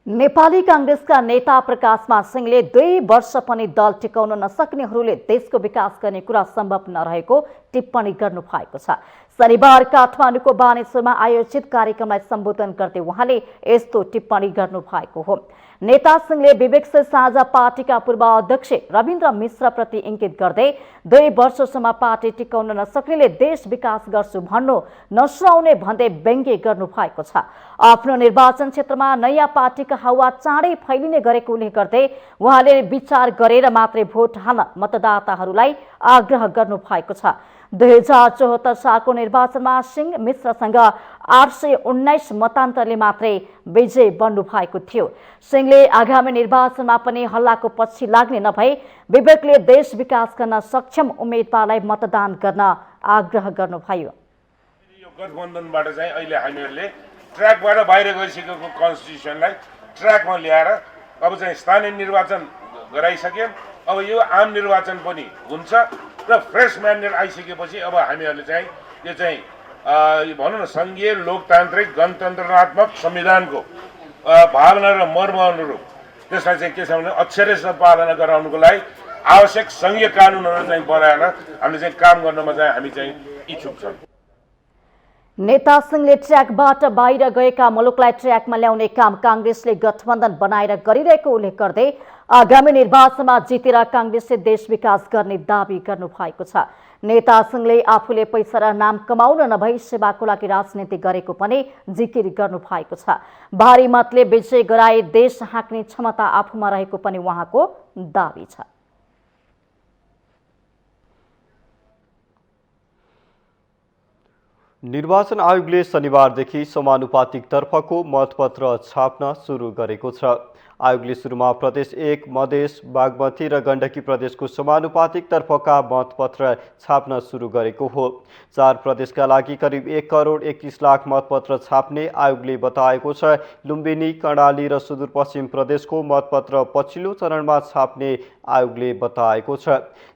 नेपाली कांग्रेसका नेता प्रकाशमान सिंहले 2 वर्ष पनि दल टिकाउन नसक्नेहरूले देशको विकास गर्ने कुरा सम्भव नरहेको टिप्पणी गर्नु भएको छ। शनिबार काठमाडौँको बानेश्वरमा आयोजित कार्यक्रमलाई सम्बोधन गर्दै उहाँले यस्तो टिप्पणी गर्नु भएको हो। नेता सिंहले विवेकशील साझा पार्टीका पूर्व अध्यक्ष रविन्द्र मिश्रप्रति इंगित गर्दै 2 वर्षसम्म पार्टी टिकाउन नसक्नेले देश विकास गर्छु भन्नु नसुहाउने भन्दै व्यङ्ग्य गर्नु भएको छ। आफ्नो निर्वाचन क्षेत्रमा नयाँ पार्टीका हावा चाँडै फैलिने गरेको उल्लेख गर्दै उहाँले विचार गरेर मात्रै भोट हाल्न मतदाताहरूलाई आग्रह गर्नु भएको छ। 2074 सालको निर्वाचनमा सिंह मिश्रसँग 819 मतान्तरले मात्रै विजय बन्नु भएको थियो। सिंहले आगामी निर्वाचनमा पनि हल्लाको पछि लाग्ने नभई विवेकले देश विकास गर्न सक्षम उम्मेदवारलाई मतदान गर्न आग्रह गर्नुभयो। यो गठबन्धनबाट चाहिँ अहिले हामीहरूले ट्र्याकबाट बाहिर गइसकेको कन्स्टिट्युसनलाई ट्र्याकमा ल्याएर अब चाहिँ स्थानीय निर्वाचन गराइसक्यो। अब यो आम निर्वाचन पनि हुन्छ र फ्रेस म्यान्डेट आइसकेपछि अब हामीहरूले चाहिँ यो चाहिँ भनौँ न सङ्घीय लोकतान्त्रिक गणतन्त्रात्मक संविधानको भावना र मर्म अनुरूप त्यसलाई चाहिँ के छ भने अक्षरशः पालना गराउनुको लागि आवश्यक सङ्घीय कानुनहरू चाहिँ बनाएर हामीले चाहिँ काम गर्नमा चाहिँ हामी चाहिँ इच्छुक छौँ। नेता सिंहले ट्र्याकबाट बाहिर गएका मुलुकलाई ट्र्याकमा ल्याउने काम कांग्रेसले गठबन्धन बनाएर गरिरहेको उल्लेख गर्दै आगामी निर्वाचनमा जितेर कांग्रेसले देश विकास गर्ने दावी गर्नु भएको छ। नेता सिंहले आफूले पैसा र नाम कमाउन नभई सेवाको लागि राजनीति गरेको पनि जिकिर गर्नु भएको छ। भारी मतले विजय गराए देश हाँक्ने क्षमता आफूमा रहेको पनि उहाँको दावी छ। निर्वाचन आयोगले शनिबारदेखि समानुपातिक तर्फको मतपत्र छाप्न सुरु गरेको छ। आयोगले सुरुमा प्रदेश 1, मधेस, बागमती र गण्डकी प्रदेशको समानुपातिक तर्फका मतपत्र छाप्न सुरु गरेको हो। 4 प्रदेशका लागि करिब 1 करोड 21 लाख मतपत्र छाप्ने आयोगले बताएको छ। लुम्बिनी, कर्णाली र सुदूरपश्चिम प्रदेशको मतपत्र पछिल्लो चरणमा छाप्ने आयोगले बताएको छ।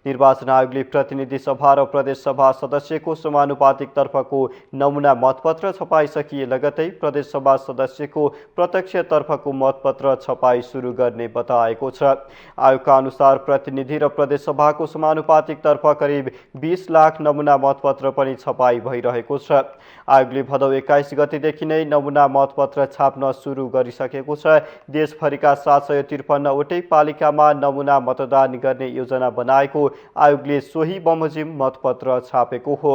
निर्वाचन आयोगले प्रतिनिधि सभा र प्रदेश सभा सदस्यको समानुपातिक तर्फको नमुना मतपत्र छपाइसकिए लगतै प्रदेश सभा सदस्यको प्रत्यक्ष तर्फको मतपत्र छपाई सुरु गर्ने बताएको छ। आयोगका अनुसार प्रतिनिधि र प्रदेश सभाको समानुपातिक तर्फ करिब 20 लाख नमुना मतपत्र पनि छपाई भइरहेको छ। आयोगले भदौ 21 गतेदेखि नै नमुना मतपत्र छाप्न सुरु गरिसकेको छ। देशभरिका 753 वटै पालिकामा नमुना मतदान गर्ने योजना बनाएको आयोगले सोही बमोजिम मतपत्र छापेको हो।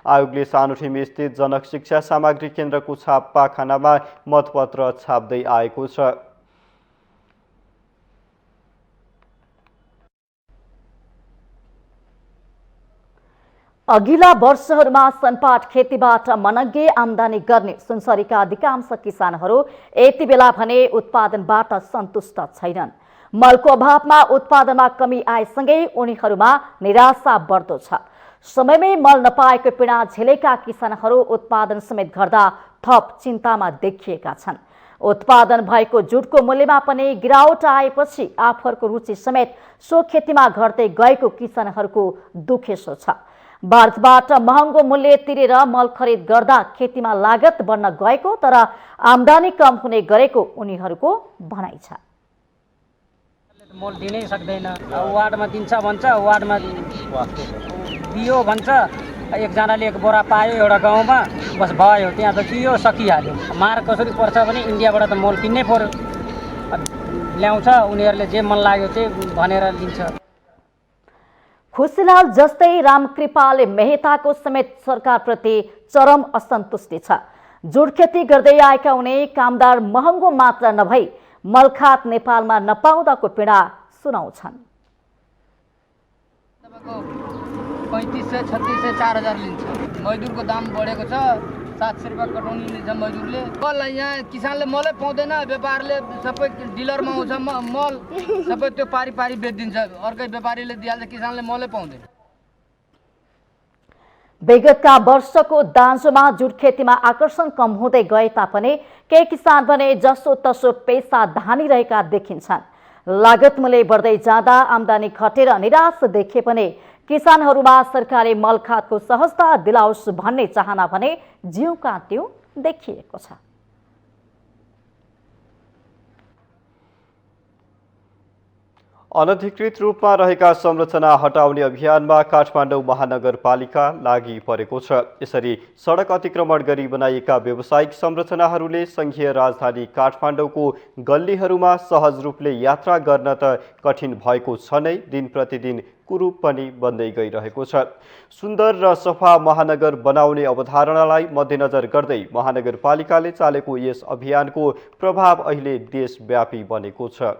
आयोगले सानोठिम स्थित जनक शिक्षा सामग्री केन्द्रको छापाखानामा मतपत्र छाप्दै आएको छ। अघिल्ला वर्षहरूमा सनपाट खेतीबाट मनग्गे आमदानी गर्ने सुनसरीका अधिकांश किसानहरू यति बेला भने उत्पादनबाट सन्तुष्ट छैनन्। मलको अभावमा उत्पादनमा कमी आएसँगै उनीहरूमा निराशा बढ्दो छ। समयमै मल नपाएको पीडा झेलेका किसानहरू उत्पादन समेत गर्दा थप चिन्तामा देखिएका छन्। उत्पादन भएको जुटको मूल्यमा पनि गिरावट आएपछि आफूहरूको रुचि समेत सो खेतीमा घट्दै गएको किसानहरूको दुखेसो छ। भारतबाट महँगो मूल्य तिरेर मल खरिद गर्दा खेतीमा लागत बढ्न गएको तर आमदानी कम हुने गरेको उनीहरूको भनाइ छ। मल दिनै सक्दैन, वार्डमा दिन्छ भन्छ, वार्डमा दियो भन्छ, एकजनाले एक बोरा पायो एउटा गाउँमा, बस भयो, त्यहाँ त दियो सकिहाल्यो। मार कसरी पर्छ भने इन्डियाबाट त मल किन्नै पर्यो, ल्याउँछ, उनीहरूले जे मन लाग्यो त्यही भनेर लिन्छ। खुसीलाल जस्तै रामकृपाल मेहताको समेत सरकारप्रति चरम असन्तुष्टि छ। जुट खेती गर्दै आएका उनी कामदार महँगो मात्र नभई मलखात नेपालमा नपाउँदाको पीडा सुनाउँछन्। 3500, 3600, 4000 लिन्छ। मजदुरको दाम बढेको छ, 700 रुपियाँ कटाउनु लिन्छ मजदुरले। मल यहाँ किसानले मलै पाउँदैन, व्यापारले सबै डिलरमा आउँछ मल, सबै त्यो पारी पारी बेचिदिन्छ, अर्कै व्यापारीले दिइहाल्छ, किसानले मलै पाउँदैन। विगतका वर्षको दाँजोमा जुट खेतीमा आकर्षण कम हुँदै गए तापनि केही किसान भने जसो तसो पेसा धानिरहेका देखिन्छन्। लागत मूल्य बढ्दै जाँदा आमदानी घटेर निराश देखे पनि किसानहरूमा सरकारले मलखातको सहजता दिलाओस् भन्ने चाहना भने जिउका त्यो देखिएको छ। अनधिकृत रूपमा रहेका संरचना हटाउने अभियानमा काठमाडौँ महानगरपालिका लागि परेको छ। यसरी सडक अतिक्रमण गरी बनाइएका व्यावसायिक संरचनाहरूले संघीय राजधानी काठमाडौँको गल्लीहरूमा सहज रूपले यात्रा गर्न त कठिन भएको छ नै, दिन प्रतिदिन कुरूप पनि बन्दै गइरहेको छ। सुन्दर र सफा महानगर बनाउने अवधारणालाई मध्यनजर गर्दै महानगरपालिकाले चालेको यस अभियानको प्रभाव अहिले देशव्यापी बनेको छ।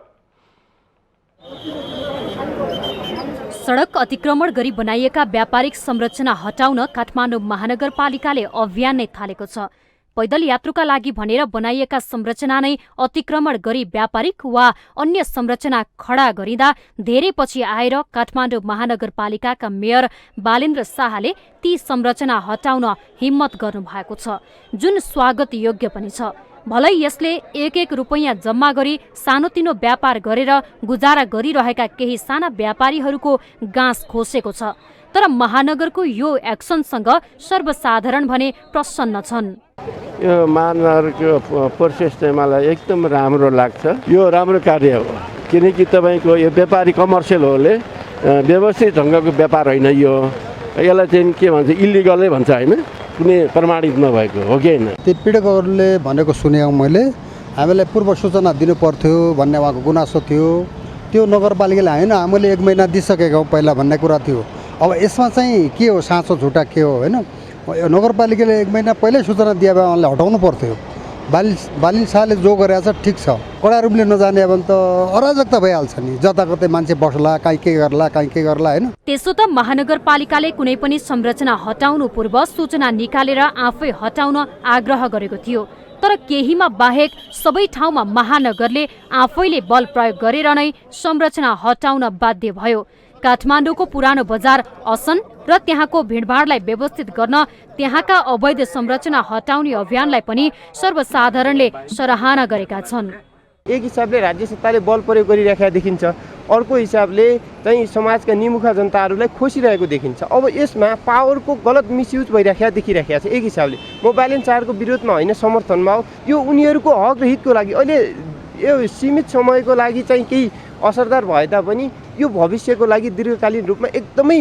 सडक अतिक्रमण गरी बनाइएका व्यापारिक संरचना हटाउन काठमाडौँ महानगरपालिकाले अभियान नै थालेको छ। पैदल यात्रुका लागि भनेर बनाइएका संरचना नै अतिक्रमण गरी व्यापारिक वा अन्य संरचना खडा गरिँदा धेरै पछि आएर काठमाडौँ महानगरपालिकाका मेयर बालेन्द्र शाहले ती संरचना हटाउन हिम्मत गर्नुभएको छ, जुन स्वागत योग्य पनि छ। भलै यसले 1-1 रुपैयाँ जम्मा गरी सानोतिनो व्यापार गरेर गुजारा गरिरहेका केही साना व्यापारीहरूको गाँस खोसेको छ। तर महानगरको यो एक्सनसँग सर्वसाधारण भने प्रसन्न छन्। यो महानगरको प्रोसेस चाहिँ मलाई एकदम राम्रो लाग्छ। यो राम्रो कार्य हो, किनकि तपाईँको यो व्यापारी कमर्सियलहरूले व्यवस्थित ढङ्गको व्यापार होइन, यसलाई चाहिँ के भन्छ, इलिगलै भन्छ होइन, कुनै प्रमाणित नभएको हो कि होइन। त्यो पीडकहरूले भनेको सुनेँ मैले, हामीलाई पूर्व सूचना दिनु पर्थ्यो भन्ने उहाँको गुनासो थियो। त्यो नगरपालिकाले होइन हामीले 1 महिना दिइसकेका हौँ पहिला भन्ने कुरा थियो। अब यसमा चाहिँ के हो, साँचो झुटा के हो होइन, नगरपालिकाले 1 महिना पहिल्यै सूचना दिए भए उहाँले हटाउनु पर्थ्यो। बालिन शाहले जो गरेको छ ठिक छ, कडा रूपले नजाने भने त अराजकता भइहाल्छ नि, जताकतै मान्छे बस्ला, काहीँ के गर्ला होइन। त्यसो त महानगरपालिकाले कुनै पनि संरचना हटाउनु पूर्व सूचना निकालेर आफै हटाउन आग्रह गरेको थियो। तर केहीमा बाहेक सबै ठाउँमा महानगरले आफैले बल प्रयोग गरेर नै संरचना हटाउन बाध्य भयो। काठमाडौँको पुरानो बजार असन र त्यहाँको भिडभाडलाई व्यवस्थित गर्न त्यहाँका अवैध संरचना हटाउने अभियानलाई पनि सर्वसाधारणले सराहना गरेका छन्। एक हिसाबले राज्य सत्ताले बल प्रयोग गरिरहेका देखिन्छ, अर्को हिसाबले चाहिँ समाजका निमुखा जनताहरूलाई खोसिरहेको देखिन्छ। अब यसमा पावरको गलत मिसयुज भइरहेका देखिरहेका छ। एक हिसाबले म बालेन शाहको विरोधमा होइन, समर्थनमा हो। यो उनीहरूको हक र हितको लागि अहिले यो सीमित समयको लागि चाहिँ केही असरदार भए तापनि यो भविष्यको लागि दीर्घकालीन रूपमा एकदमै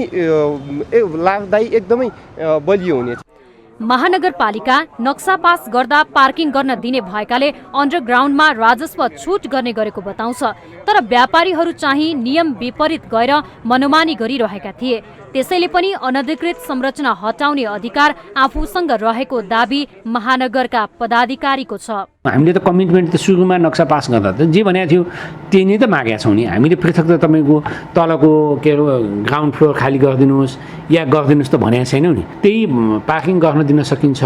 लाभदायी, एकदमै बलियो हुनेछ। महानगरपालिका नक्सा पास गर्दा पार्किङ गर्न दिने भएकाले अन्डरग्राउन्डमा राजस्व छुट गर्ने गरेको बताउँछ। तर व्यापारीहरू चाहिँ नियम विपरीत गएर मनोमानी गरिरहेका थिए। त्यसैले पनि अनधिकृत संरचना हटाउने अधिकार आफूसँग रहेको दाबी महानगरका पदाधिकारीको छ। हामीले त कमिटमेन्ट त सुरुमा नक्सा पास गर्दा त जे भनेको थियो त्यही नै त मागेका छौँ नि। हामीले पृथक त तपाईँको तलको के ग्राउन्ड फ्लोर खाली गरिदिनुहोस् या गरिदिनुहोस् त भनेको छैनौँ नि। त्यही पार्किङ गर्न दिन सकिन्छ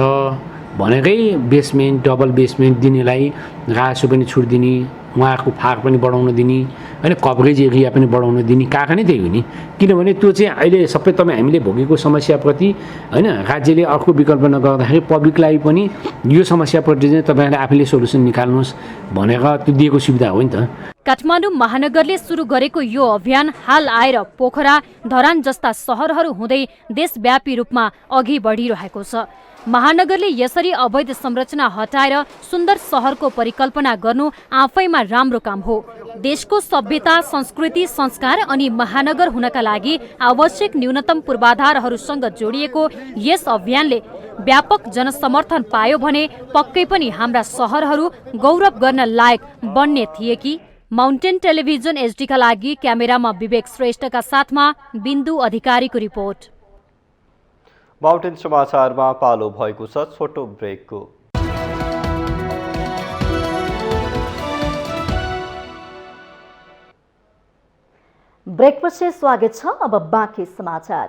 भनेकै बेसमेन्ट डबल बेसमेन्ट दिनेलाई रासो पनि छुट दिने, उहाँको फार पनि बढाउन दिने होइन, कभरेज एरिया पनि बढाउन दिने। कारण नै त्यही हो नि, किनभने त्यो चाहिँ अहिले सबै हामीले भोगेको समस्याप्रति होइन राज्यले अर्को विकल्प नगर्दाखेरि पब्लिकलाई पनि यो समस्याप्रति चाहिँ तपाईँहरूले आफैले सोल्युसन निकाल्नुहोस् भनेर त्यो दिएको सुविधा हो नि त। काठमाडौँ महानगरले सुरु गरेको यो अभियान हाल आएर पोखरा, धरान जस्ता सहरहरू हुँदै देशव्यापी रूपमा अघि बढिरहेको छ। महानगरले यसरी अवैध संरचना हटाएर सुन्दर सहरको परिकल्पना गर्नु आफैमा राम्रो काम हो। देशको सभ्यता, संस्कृति, संस्कार अनि महानगर हुनका लागि आवश्यक न्यूनतम पूर्वाधारहरूसँग जोडिएको यस अभियानले व्यापक जनसमर्थन पायो भने पक्कै पनि हाम्रा सहरहरू गौरव गर्न लायक बन्ने थिए कि। माउन्टेन टेलिभिजन एचडीका लागि क्यामेरामा विवेक श्रेष्ठका साथमा बिन्दु अधिकारीको रिपोर्ट। माउन्टेन समाचारमा पालो भएको छ छोटो ब्रेकको। ब्रेकपछि स्वागत छ। अब बाँकी समाचार।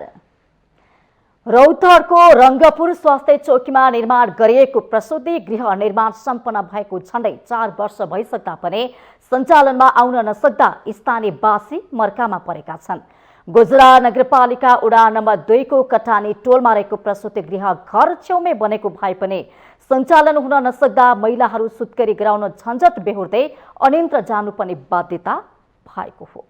रौतहटको रङ्गपुर स्वास्थ्य चौकीमा निर्माण गरिएको प्रसूति गृह निर्माण सम्पन्न भएको झण्डै 4 वर्ष भइसक्दा पनि सञ्चालनमा आउन नसक्दा स्थानीयवासी मर्कामा परेका छन्। गुजरा नगरपालिका वडा नम्बर 2 को कटानी टोलमा रहेको प्रसूति गृह घर छेउमै बनेको भए पनि सञ्चालन हुन नसक्दा महिलाहरू सुत्केरी गराउन झन्झट बेहोर्दै अन्यत्र जानुपर्ने बाध्यता भएको हो।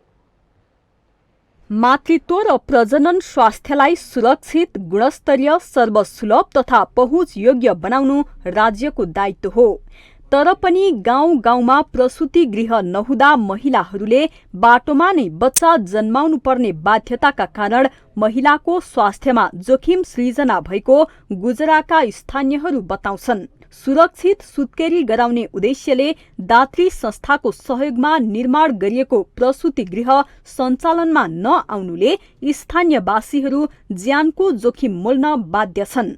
मातृत्व र प्रजनन स्वास्थ्यलाई सुरक्षित, गुणस्तरीय, सर्वसुलभ तथा पहुँच योग्य बनाउनु राज्यको दायित्व हो। तर पनि गाउँ गाउँमा प्रसूति गृह नहुँदा महिलाहरूले बाटोमा नै बच्चा जन्माउनु पर्ने बाध्यताका कारण महिलाको स्वास्थ्यमा जोखिम सृजना भएको गुजराका स्थानीयहरू बताउँछन्। सुरक्षित सुत्केरी गराउने उद्देश्यले दात्री संस्थाको सहयोगमा निर्माण गरिएको प्रसूति गृह सञ्चालनमा नआउनुले स्थानीयवासीहरू ज्यानको जोखिम मोल्न बाध्य छन्।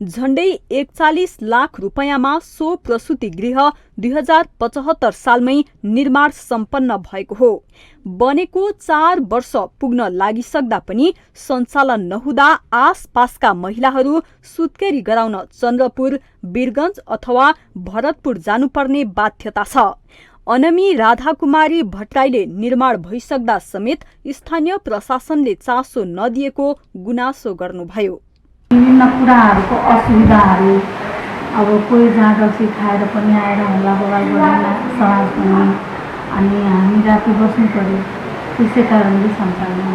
झण्डै 41 लाख रुपैयाँमा सो प्रसूति गृह 2075 सालमै निर्माण सम्पन्न भएको हो। बनेको 4 वर्ष पुग्न लागिसक्दा पनि सञ्चालन नहुँदा आसपासका महिलाहरू सुत्केरी गराउन चन्द्रपुर, वीरगञ्ज अथवा भरतपुर जानुपर्ने बाध्यता छ। अनमी राधाकुमारी भट्टराईले निर्माण भइसक्दा समेत स्थानीय प्रशासनले चासो नदिएको गुनासो गर्नुभयो। विभिन्न कुराहरूको असुविधाहरू, अब कोही जहाँ रक्सी खाएर पनि आएर हल्ला बगाल गर्दैन समाज पनि, अनि हामी राति बस्नु पर्यो। त्यसै कारणले सञ्चालन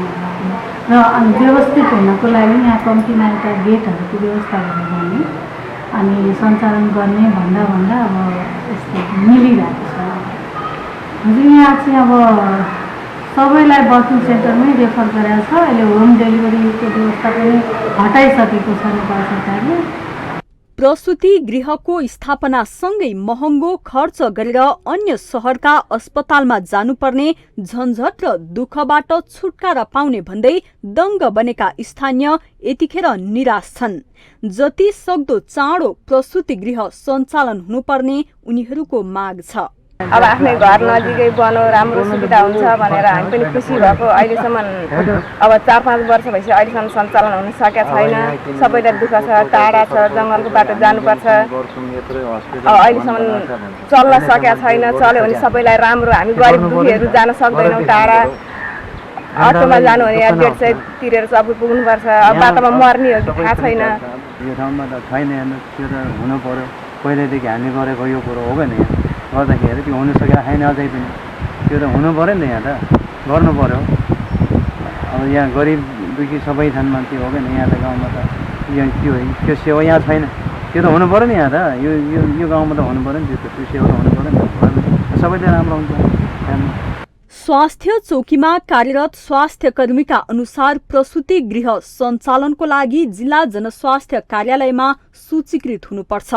र व्यवस्थित हुनको लागि यहाँ कम्तीमा एउटा गेटहरूको व्यवस्था गरेर जाने अनि सञ्चालन गर्ने भन्दा अब यस्तो मिलिरहेको छ। हजुर यहाँ चाहिँ अब सबैलाई बर्थिङ सेन्टरमै रेफर गरेको छ। अहिले होम डेलिभरीको व्यवस्था पनि हटाइसकेको छ नेपाल सरकारले। प्रसूति गृहको स्थापनासँगै महँगो खर्च गरेर अन्य सहरका अस्पतालमा जानुपर्ने झन्झट र दुःखबाट छुटकारा पाउने भन्दै दङ्ग बनेका स्थानीय यतिखेर निराश छन्। जति सक्दो चाँडो प्रसूति गृह सञ्चालन हुनुपर्ने उनीहरूको माग छ। अब आफ्नै घर नजिकै बनो, राम्रो सुविधा हुन्छ भनेर हामी पनि खुसी भएको। अहिलेसम्म अब 4-5 वर्ष भइसक्यो, अहिलेसम्म सञ्चालन हुन सकेको छैन। सबैलाई दुःख छ, टाढा छ, जङ्गलको बाटो जानुपर्छ। अब अहिलेसम्म चल्न सकेको छैन। चल्यो भने सबैलाई राम्रो। हामी गरिब दुखीहरू जान सक्दैनौँ टाढा। अटोमा जानु भने 150 तिरेर सबै पुग्नुपर्छ। अब बाटोमा मर्ने हो कि थाहा छैन। यो ठाउँमा त छैन, त्यो त हुनु पर्यो। पहिल्यैदेखि हामी गरेको यो कुरो हो भने गर्दाखेरि त्यो हुनु सकेको छैन अझै पनि। त्यो त हुनु पर्यो नि, यहाँ त गर्नु पर्यो। अब यहाँ गरिब दुखी सबै छन् मान्छे हो भने यहाँ त गाउँमा त त्यो सेवा यहाँ छैन। त्यो त हुनु पर्यो नि, यहाँ त यो गाउँमा त हुनु पर्यो नि। त्यो सेवा त हुनु पर्यो नि, सबैले राम्रो हुन्छ। स्वास्थ्य चौकीमा कार्यरत स्वास्थ्य कर्मीका अनुसार प्रसूति गृह सञ्चालनको लागि जिल्ला जनस्वास्थ्य कार्यालयमा सूचीकृत हुनुपर्छ।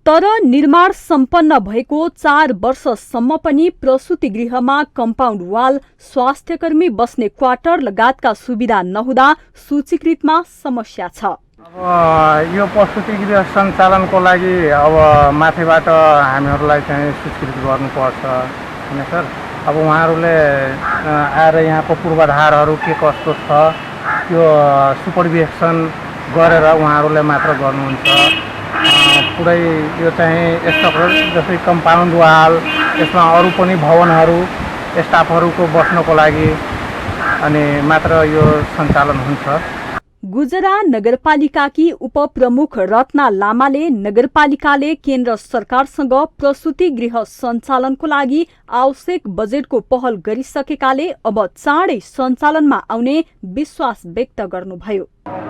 तर निर्माण सम्पन्न भएको 4 वर्षसम्म पनि प्रसूति गृहमा कम्पाउन्ड वाल, स्वास्थ्यकर्मी बस्ने क्वार्टर लगायतका सुविधा नहुँदा सूचीकृतमा समस्या छ। अब यो प्रसूति गृह सञ्चालनको लागि अब माथिबाट हामीहरूलाई चाहिँ स्वीकृत गर्नुपर्छ हैन सर। अब उहाँहरूले आएर यहाँको पूर्वाधारहरू के कस्तो छ त्यो सुपरभिजन गरेर उहाँहरूले मात्र गर्नुहुन्छ। पुरै यो चाहिँ स्ट्रक्चर जस्तै कम्पाउन्ड वाल, यसमा अरू पनि भवनहरू स्टाफहरूको बस्नको लागि अनि मात्र यो सञ्चालन हुन्छ। गुजरा नगरपालिकाकी उपप्रमुख रत्ना लामाले नगरपालिकाले केन्द्र सरकारसँग प्रसूति गृह सञ्चालनको लागि आवश्यक बजेटको पहल गरिसकेकाले अब चाँडै सञ्चालनमा आउने विश्वास व्यक्त गर्नुभयो।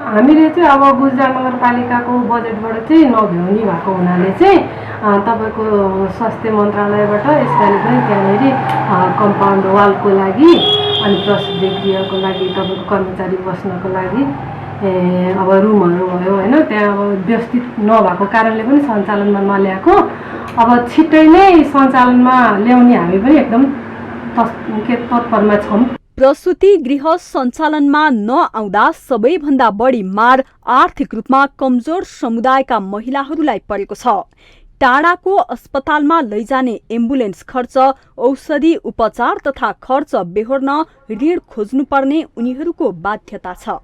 हामीले चाहिँ अब गुजरा नगरपालिकाको बजेटबाट चाहिँ नभ्याउने भएको हुनाले चाहिँ तपाईको स्वास्थ्य मन्त्रालयबाट यसपालि पनि त्यहाँनेरि कम्पाउन्ड वालको लागि अनि प्रसूति गृहको लागि तपाईको कर्मचारी बस्नको लागि अब रुमहरू भयो हैन, त्यहाँ अब व्यवस्थित नभएको कारणले पनि सञ्चालनमा नल्याएको। अब छिट्टै नै सञ्चालनमा ल्याउने हामी पनि एकदम तत्परमा छौँ। प्रसूति गृह सञ्चालनमा नआउँदा सबैभन्दा बढी मार आर्थिक रूपमा कमजोर समुदायका महिलाहरूलाई परेको छ। टाढाको अस्पतालमा लैजाने एम्बुलेन्स खर्च, औषधि उपचार तथा खर्च बेहोर्न ऋण खोज्नुपर्ने उनीहरूको बाध्यता छ।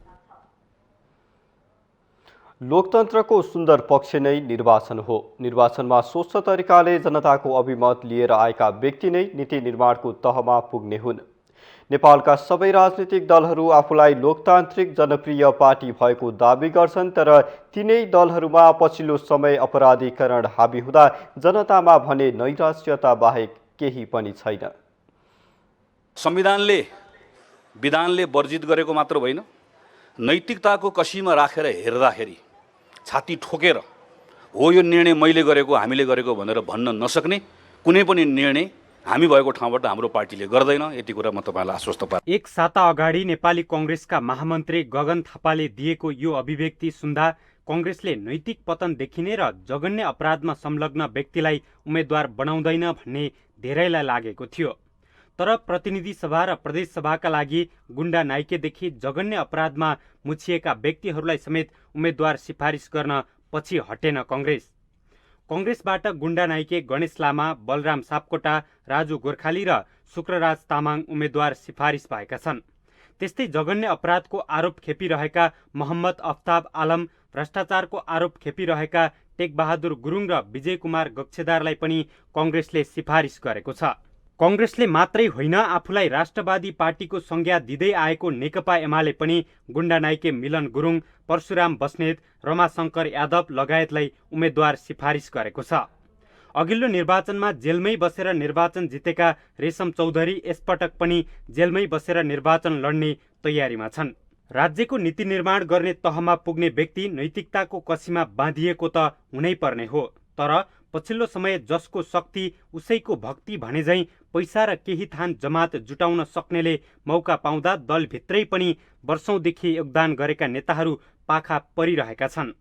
लोकतन्त्रको सुन्दर पक्ष नै निर्वाचन हो। निर्वाचनमा स्वच्छ तरिकाले जनताको अभिमत लिएर आएका व्यक्ति नै नीति निर्माणको तहमा पुग्ने हुन्। नेपालका सबै राजनीतिक दलहरू आफूलाई लोकतान्त्रिक जनप्रिय पार्टी भएको दाबी गर्छन्, तर तिनै दलहरूमा पछिल्लो समय अपराधीकरण हाबी हुँदा जनतामा भने नैराश्यता बाहेक केही पनि छैन। संविधानले विधानले वर्जित गरेको मात्र होइन, नैतिकताको कसीमा राखेर हेर्दाखेरि छाती ठोकेर हो यो निर्णय मैले गरेको, हामीले गरेको भनेर भन्न नसक्ने कुनै पनि निर्णय हामी भएको ठाउँबाट हाम्रो पार्टीले गर्दैन। यति कुरा म तपाईलाई आश्वस्त पार्छु। एक साता अगाडि नेपाली कांग्रेसका महामन्त्री गगन थापाले दिएको यो अभिव्यक्ति सुन्दा कांग्रेसले नैतिक पतन देखिने र जघन्य अपराधमा संलग्न व्यक्तिलाई उम्मेद्वार बनाउँदैन भन्ने धेरैलाई लागेको थियो। तर प्रतिनिधि सभा र प्रदेश सभाका लागि गुण्डा नाइकेदेखि जघन्य अपराधमा मुछिएका व्यक्तिहरूलाई समेत उम्मेद्वार सिफारिस गर्न पछि हटेन कांग्रेस। कांग्रेसबाट गुण्डा नाइके, गणेश लामा, बलराम सापकोटा, राजु गोर्खाली र शुक्रराज तामाङ उम्मेद्वार सिफारिस भएका छन्। त्यस्तै जघन्य अपराधको आरोप खेपिरहेका मोहम्मद अफ्ताब आलम, भ्रष्टाचारको आरोप खेपिरहेका टेकबहादुर गुरुङ र विजय कुमार गच्छेदारलाई पनि कांग्रेसले सिफारिस गरेको छ। कांग्रेसले मात्रै होइन, आफूलाई राष्ट्रवादी पार्टीको संज्ञा दिँदै आएको नेकपा एमाले पनि गुण्डा नाइके, मिलन गुरुङ, परशुराम बस्नेत, रमाशंकर यादव लगायतलाई उम्मेद्वार सिफारिस गरेको छ। अघिल्लो निर्वाचनमा जेलमै बसेर निर्वाचन जितेका रेशम चौधरी यसपटक पनि जेलमै बसेर निर्वाचन लड्ने तयारीमा छन्। राज्यको नीति निर्माण गर्ने तहमा पुग्ने व्यक्ति नैतिकताको कसीमा बाँधिएको त हुनै पर्ने हो, तर पछिल्लो समय जसको शक्ति उसैको भक्ति भने झैं पैसा र केही थान जमात जुटाउन सक्नेले मौका पाउँदा दलभित्रै पनि वर्षौंदेखि योगदान गरेका नेताहरू पाखा परिरहेका छन्।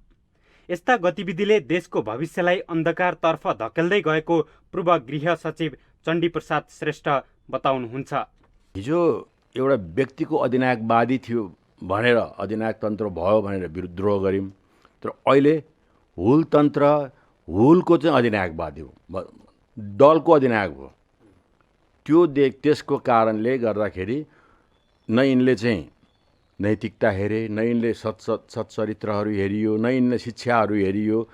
यस्ता गतिविधिले देशको भविष्यलाई अन्धकारतर्फ धकेल्दै गएको पूर्व गृह सचिव चण्डीप्रसाद श्रेष्ठ बताउनुहुन्छ। हिजो एउटा व्यक्तिको अधिनायकवादी थियो भनेर अधिनायक तन्त्र भयो भनेर विद्रोह गर्यौं, तर अहिले हुल तन्त्र, हुलको चाहिँ अधिनायकवादी हो, दलको अधिनायक हो। त्यो त्यसको कारणले गर्दाखेरि न यिनले चाहिँ नैतिकता हेरे, न यिनले सच्चरित्रहरू हेरियो, न यिनले शिक्षाहरू हेरियो।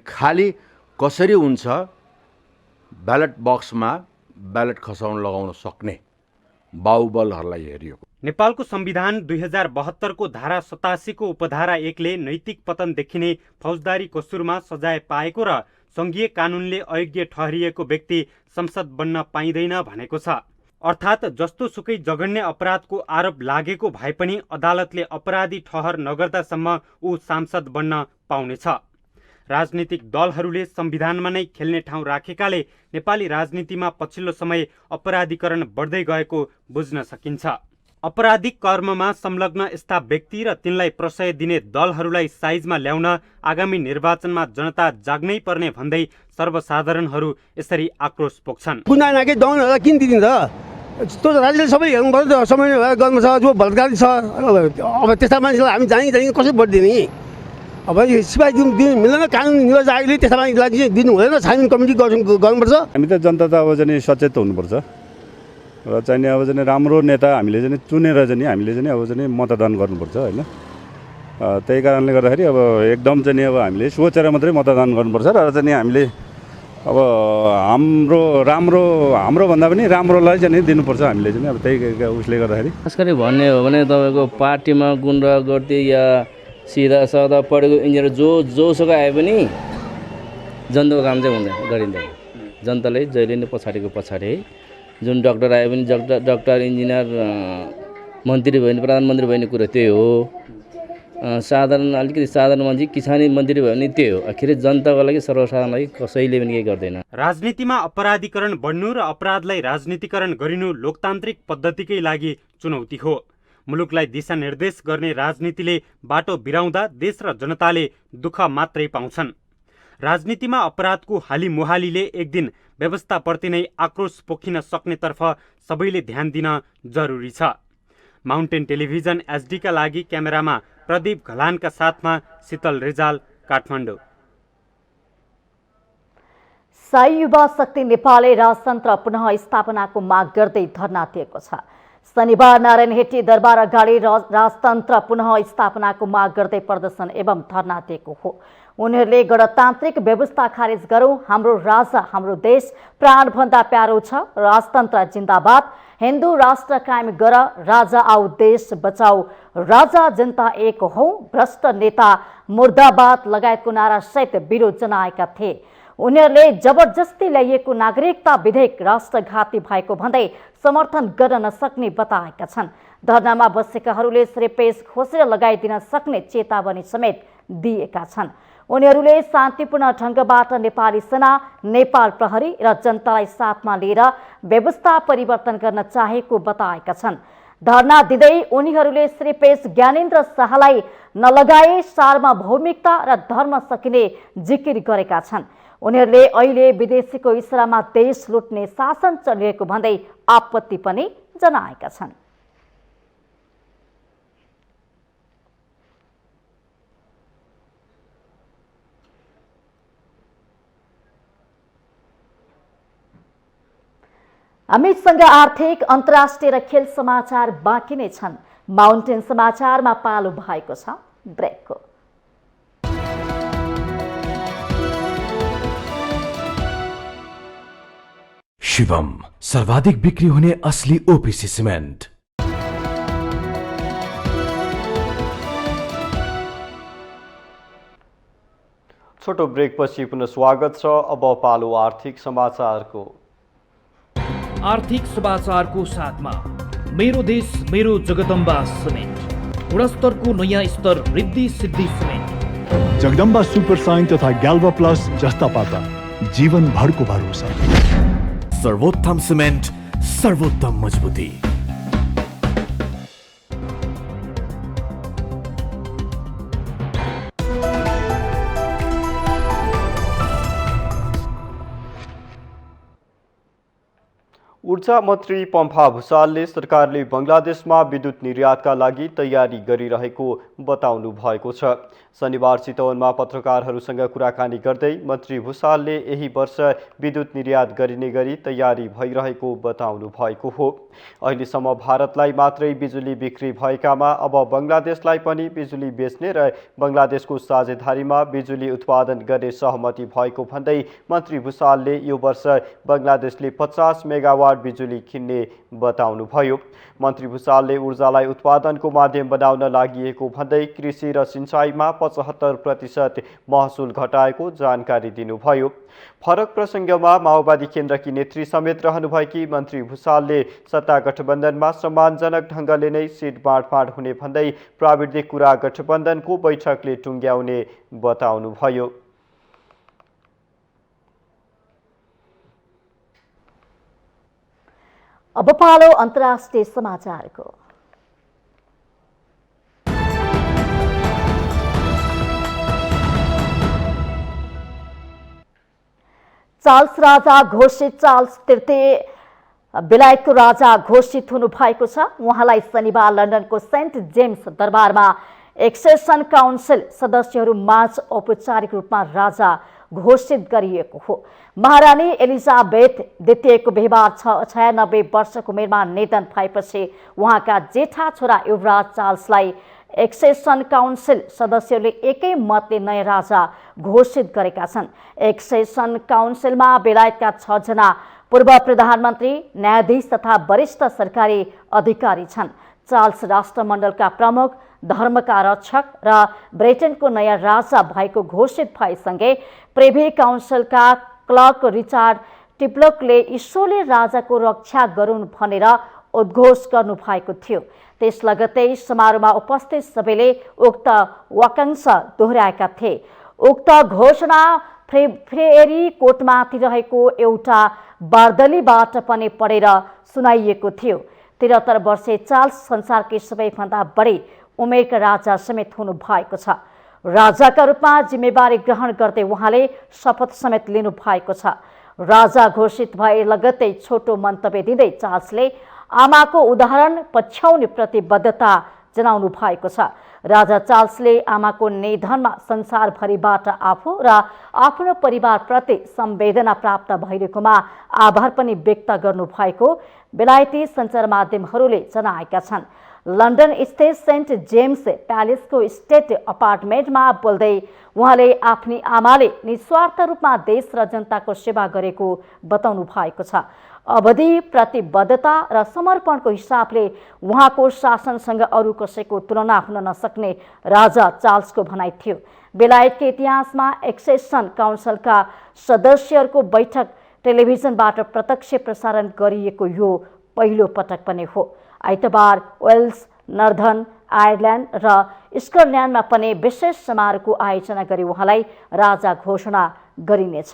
खालि कसरी हुन्छ ब्यालेट बक्समा ब्यालेट खसाउन लगाउन सक्ने बाहुबलहरूलाई हेरियो। नेपालको संविधान 2072 को धारा 87 को उपधारा 1 ले नैतिक पतन देखिने फौजदारी कसुरमा सजाय पाएको र संघीय कानूनले अयोग्य ठहरिएको व्यक्ति संसद बन्न पाइँदैन भनेको छ। अर्थात् जस्तो सुकै जघन्य अपराधको आरोप लागेको भए पनि अदालतले अपराधी ठहर नगर्दासम्म ऊ सांसद बन्न पाउनेछ। राजनीतिक दलहरूले संविधानमा नै खेल्ने ठाउँ राखेकाले नेपाली राजनीतिमा पछिल्लो समय अपराधीकरण बढ्दै गएको बुझ्न सकिन्छ। अपराधिक कर्ममा संलग्न यस्ता व्यक्ति र तिनलाई प्रशय दिने दलहरूलाई साइजमा ल्याउन आगामी निर्वाचनमा जनता जाग्नै पर्ने भन्दै सर्वसाधारणहरू यसरी आक्रोश पोख्छन्। गुन्डानाकै दौनहरूलाई किन दिन्छ त्यो राज्यले सबै हेर्नुपर्छ, समय गर्नु छ, जो बलात्कारी छ। अब त्यस्ता मान्छेलाई हामी जानी कसरी भोट दिने? अब सिपाही दिनु मिल्दैन, कानुन निर्वाचन आयोगले त्यस्ता मान्छेलाई दिनु हुँदैन, छानबिन कमिटी गर्नुपर्छ। हामी त जनता त अब चाहिँ सचेत हुनुपर्छ र चाहिँ अब चाहिँ राम्रो नेता हामीले चाहिँ चुनेर चाहिँ हामीले चाहिँ अब चाहिँ मतदान गर्नुपर्छ होइन। त्यही कारणले गर्दाखेरि अब एकदम चाहिँ अब हामीले सोचेर मात्रै मतदान गर्नुपर्छ र चाहिँ हामीले अब हाम्रो भन्दा पनि राम्रोलाई चाहिँ दिनुपर्छ हामीले चाहिँ अब त्यही उसले गर्दाखेरि। खास गरी भन्ने हो भने तपाईँको पार्टीमा गुन्डागर्दी या सिधा सादा पढेको इन्जिनियर जोसँग आए पनि जनताको काम चाहिँ हुँदैन, गरिँदैन। जनताले जहिले नै पछाडि जुन डक्टर आए पनि डक्टर इन्जिनियर मन्त्री भयो भने प्रधानमन्त्री भयो भने कुरो त्यही हो। साधारण अलिकति साधारण मान्छे किसानी मन्त्री भयो भने त्यही हो। आखिर जनताको लागि सर्वसाधारणलाई कसैले पनि केही गर्दैन। राजनीतिमा अपराधीकरण बढ्नु र अपराधलाई राजनीतिकरण गरिनु लोकतान्त्रिक पद्धतिकै लागि चुनौती हो। मुलुकलाई दिशानिर्देश गर्ने राजनीतिले बाटो बिराउँदा देश र जनताले दुःख मात्रै पाउँछन्। राजनीतिमा अपराधको हालिमुहालीले एक दिन व्यवस्थाप्रति नै आक्रोश पोखिन सक्नेतर्फ सबैले ध्यान दिन जरुरी छ। माउन्टेन टेलिभिजन एचडीका लागि क्यामेरामा प्रदीप घलानका साथमा शीतल रिजाल, काठमाडौँ। साई युवा शक्ति नेपालले राजतन्त्र पुनः स्थापनाको माग गर्दै धरना दिएको छ। शनिबार नारायण हेटी दरबार अगाडि राजतन्त्र पुनः स्थापनाको माग गर्दै प्रदर्शन एवं धरना दिएको हो। उनीहरूले गणतान्त्रिक व्यवस्था खारेज गरौं, हाम्रो राजा हाम्रो देश प्राणभन्दा प्यारो छ, राजतन्त्र जिन्दाबाद, हिन्दू राष्ट्र कायम गर, राजा आऊ देश बचाऊ, राजा जनता एक हौ, भ्रष्ट नेता मुर्दाबाद लगायतको नारा सहित विरोध जनाएका थिए। उनीहरूले जबरजस्ती ल्याइएको नागरिकता विधेयक राष्ट्रघाती भएको भन्दै समर्थन गर्न नसक्ने बताएका छन्। धरनामा बसेकाहरूले श्रीपेश खोसेर लगाइदिन सक्ने चेतावनी समेत दिएका छन्। उनीहरूले शान्तिपूर्ण ढंगबाट नेपाली सेना, नेपाल प्रहरी र जनतालाई साथमा लिएर व्यवस्था परिवर्तन गर्न चाहेको बताएका छन्। धरना दिँदै उनीहरूले श्रीपेश ज्ञानेन्द्र शाहलाई नलगाए सार्वभौमिकता र धर्म सकिने जिकिर गरेका छन्। उनीहरूले अहिले विदेशीको इसारामा देश लुट्ने शासन चलिरहेको भन्दै आपत्ति पनि जनाएका छन्। हामीसँग आर्थिक, अन्तर्राष्ट्रिय र खेल समाचार बाँकी नै छन्। माउन्टेन समाचारमा पालो भएको छ ब्रेकको। शिवम, सर्वाधिक बिक्री हुने असली ओपीसी सिमेन्ट। छोटो ब्रेकपछि पुनः स्वागत छ। अब पालो आर्थिक समाचारको। आर्थिक समाचारको साथमा मेरो देश मेरो जगदम्बा सिमेन्ट, गुणस्तरको नयाँ स्तर Riddhi Siddhi cement, Jagadamba super sign तथा ग्याल्भा प्लस जस्ता पाता जीवनभरको भरोसा। सर्वोत्तम सिमेन्ट, सर्वोत्तम मजबुती। ऊर्जा मन्त्री पम्फा भुसालले सरकारले बङ्गलादेशमा विद्युत निर्यातका लागि तयारी गरिरहेको बताउनु भएको छ। शनिबार चितवनमा पत्रकारहरूसँग कुराकानी गर्दै मन्त्री भुसालले यही वर्ष विद्युत निर्यात गरिने गरी तयारी भइरहेको बताउनु भएको हो। अहिलेसम्म भारतलाई मात्रै बिजुली बिक्री भएकामा अब बङ्गलादेशलाई पनि बिजुली बेच्ने र बङ्गलादेशको साझेदारीमा बिजुली उत्पादन गर्ने सहमति भएको भन्दै मन्त्री भुसालले यो वर्ष बङ्गलादेशले 50 मेगावाट बिजुली किन्ने बताउनुभयो। मन्त्री भुसालले ऊर्जालाई उत्पादनको माध्यम बनाउन लागि भन्दै कृषि र सिंचाइमा 75% महसुल घटाएको जानकारी दिनुभयो। फरक प्रसङ्गमा माओवादी केन्द्रकी नेत्री समेत रहनुभएकी मन्त्री भुसालले सत्ता गठबन्धनमा सम्मानजनक ढङ्गले नै सिट बाँडफाँड हुने भन्दै प्राविधिक कुरा गठबन्धनको बैठकले टुङ्ग्याउने बताउनुभयो। अब पालो अन्तर्राष्ट्रिय समाचारको। चार्ल्स राजा घोषित। चार्ल्स तृतीय बेलायतको राजा घोषित हुनु भएको छ। उहाँलाई शनिबार लन्डनको सेन्ट जेम्स दरबारमा एक्सेसन काउन्सिल सदस्यहरू माझ औपचारिक रूपमा राजा घोषित गरिएको हो। महारानी एलिजाबेथ द्वितीयको बिहिबार 96 वर्षको उमेरमा निधन भएपछि उहाँका जेठा छोरा युवराज चार्ल्सलाई एक्सेसन काउन्सिल सदस्यहरूले एकै मतले नयाँ राजा घोषित गरेका छन्। एक्सेसन काउन्सिलमा बेलायतका 6 जना पूर्व प्रधानमन्त्री, न्यायाधीश तथा वरिष्ठ सरकारी अधिकारी छन्। चार्ल्स राष्ट्रमण्डलका प्रमुख, धर्मका रक्षक र ब्रिटेनको नयाँ राजा भएको घोषित भएसँगै प्रिभी काउन्सिलका क्लर्क रिचार्ड टिप्लोकले ईश्वरले राजाको रक्षा गरून् भनेर उद्घोष गर्नु भएको थियो। त्यस लगत्तै समारोहमा उपस्थित सबैले उक्त वाक्यांश दोहोर्याएका थिए। उक्त घोषणा फेरि कोटमाथि रहेको एउटा बार्दलीबाट पनि पढेर सुनाइएको थियो। 73 वर्षीय चार्ल्स संसारकै सबैभन्दा बढी उमेरका राजा समेत हुनु भएको छ। राजाका रूपमा जिम्मेवारी ग्रहण गर्दै उहाँले शपथ समेत लिनु भएको छ। राजा घोषित भए लगत्तै छोटो मन्तव्य दिँदै चार्ल्सले आमाको उदाहरण पछ्याउने प्रतिबद्धता जनाउनु भएको छ। राजा चार्ल्सले आमाको निधनमा संसारभरिबाट आफू र आफ्नो परिवारप्रति संवेदना प्राप्त भइरहेकोमा आभार पनि व्यक्त गर्नु भएको बेलायती सञ्चार माध्यमहरूले जनाएका छन्। लन्डन स्थित सेन्ट जेम्स प्यालेसको स्टेट अपार्टमेन्टमा बोल्दै उहाँले आफ्नी आमाले निस्वार्थ रूपमा देश र जनताको सेवा गरेको बताउनु भएको छ। अवधि, प्रतिबद्धता र समर्पणको हिसाबले उहाँको शासनसँग अरू कसैको तुलना हुन नसक्ने राजा चार्ल्सको भनाइ थियो। बेलायतको इतिहासमा एक्सेसन काउन्सिलका सदस्यहरूको बैठक टेलिभिजनबाट प्रत्यक्ष प्रसारण गरिएको यो पहिलो पटक पनि हो। आइतबार वेल्स, नर्धर्न आयरल्यान्ड र स्कटल्यान्डमा पनि विशेष समारोहको आयोजना गरी उहाँलाई राजा घोषणा गरिनेछ।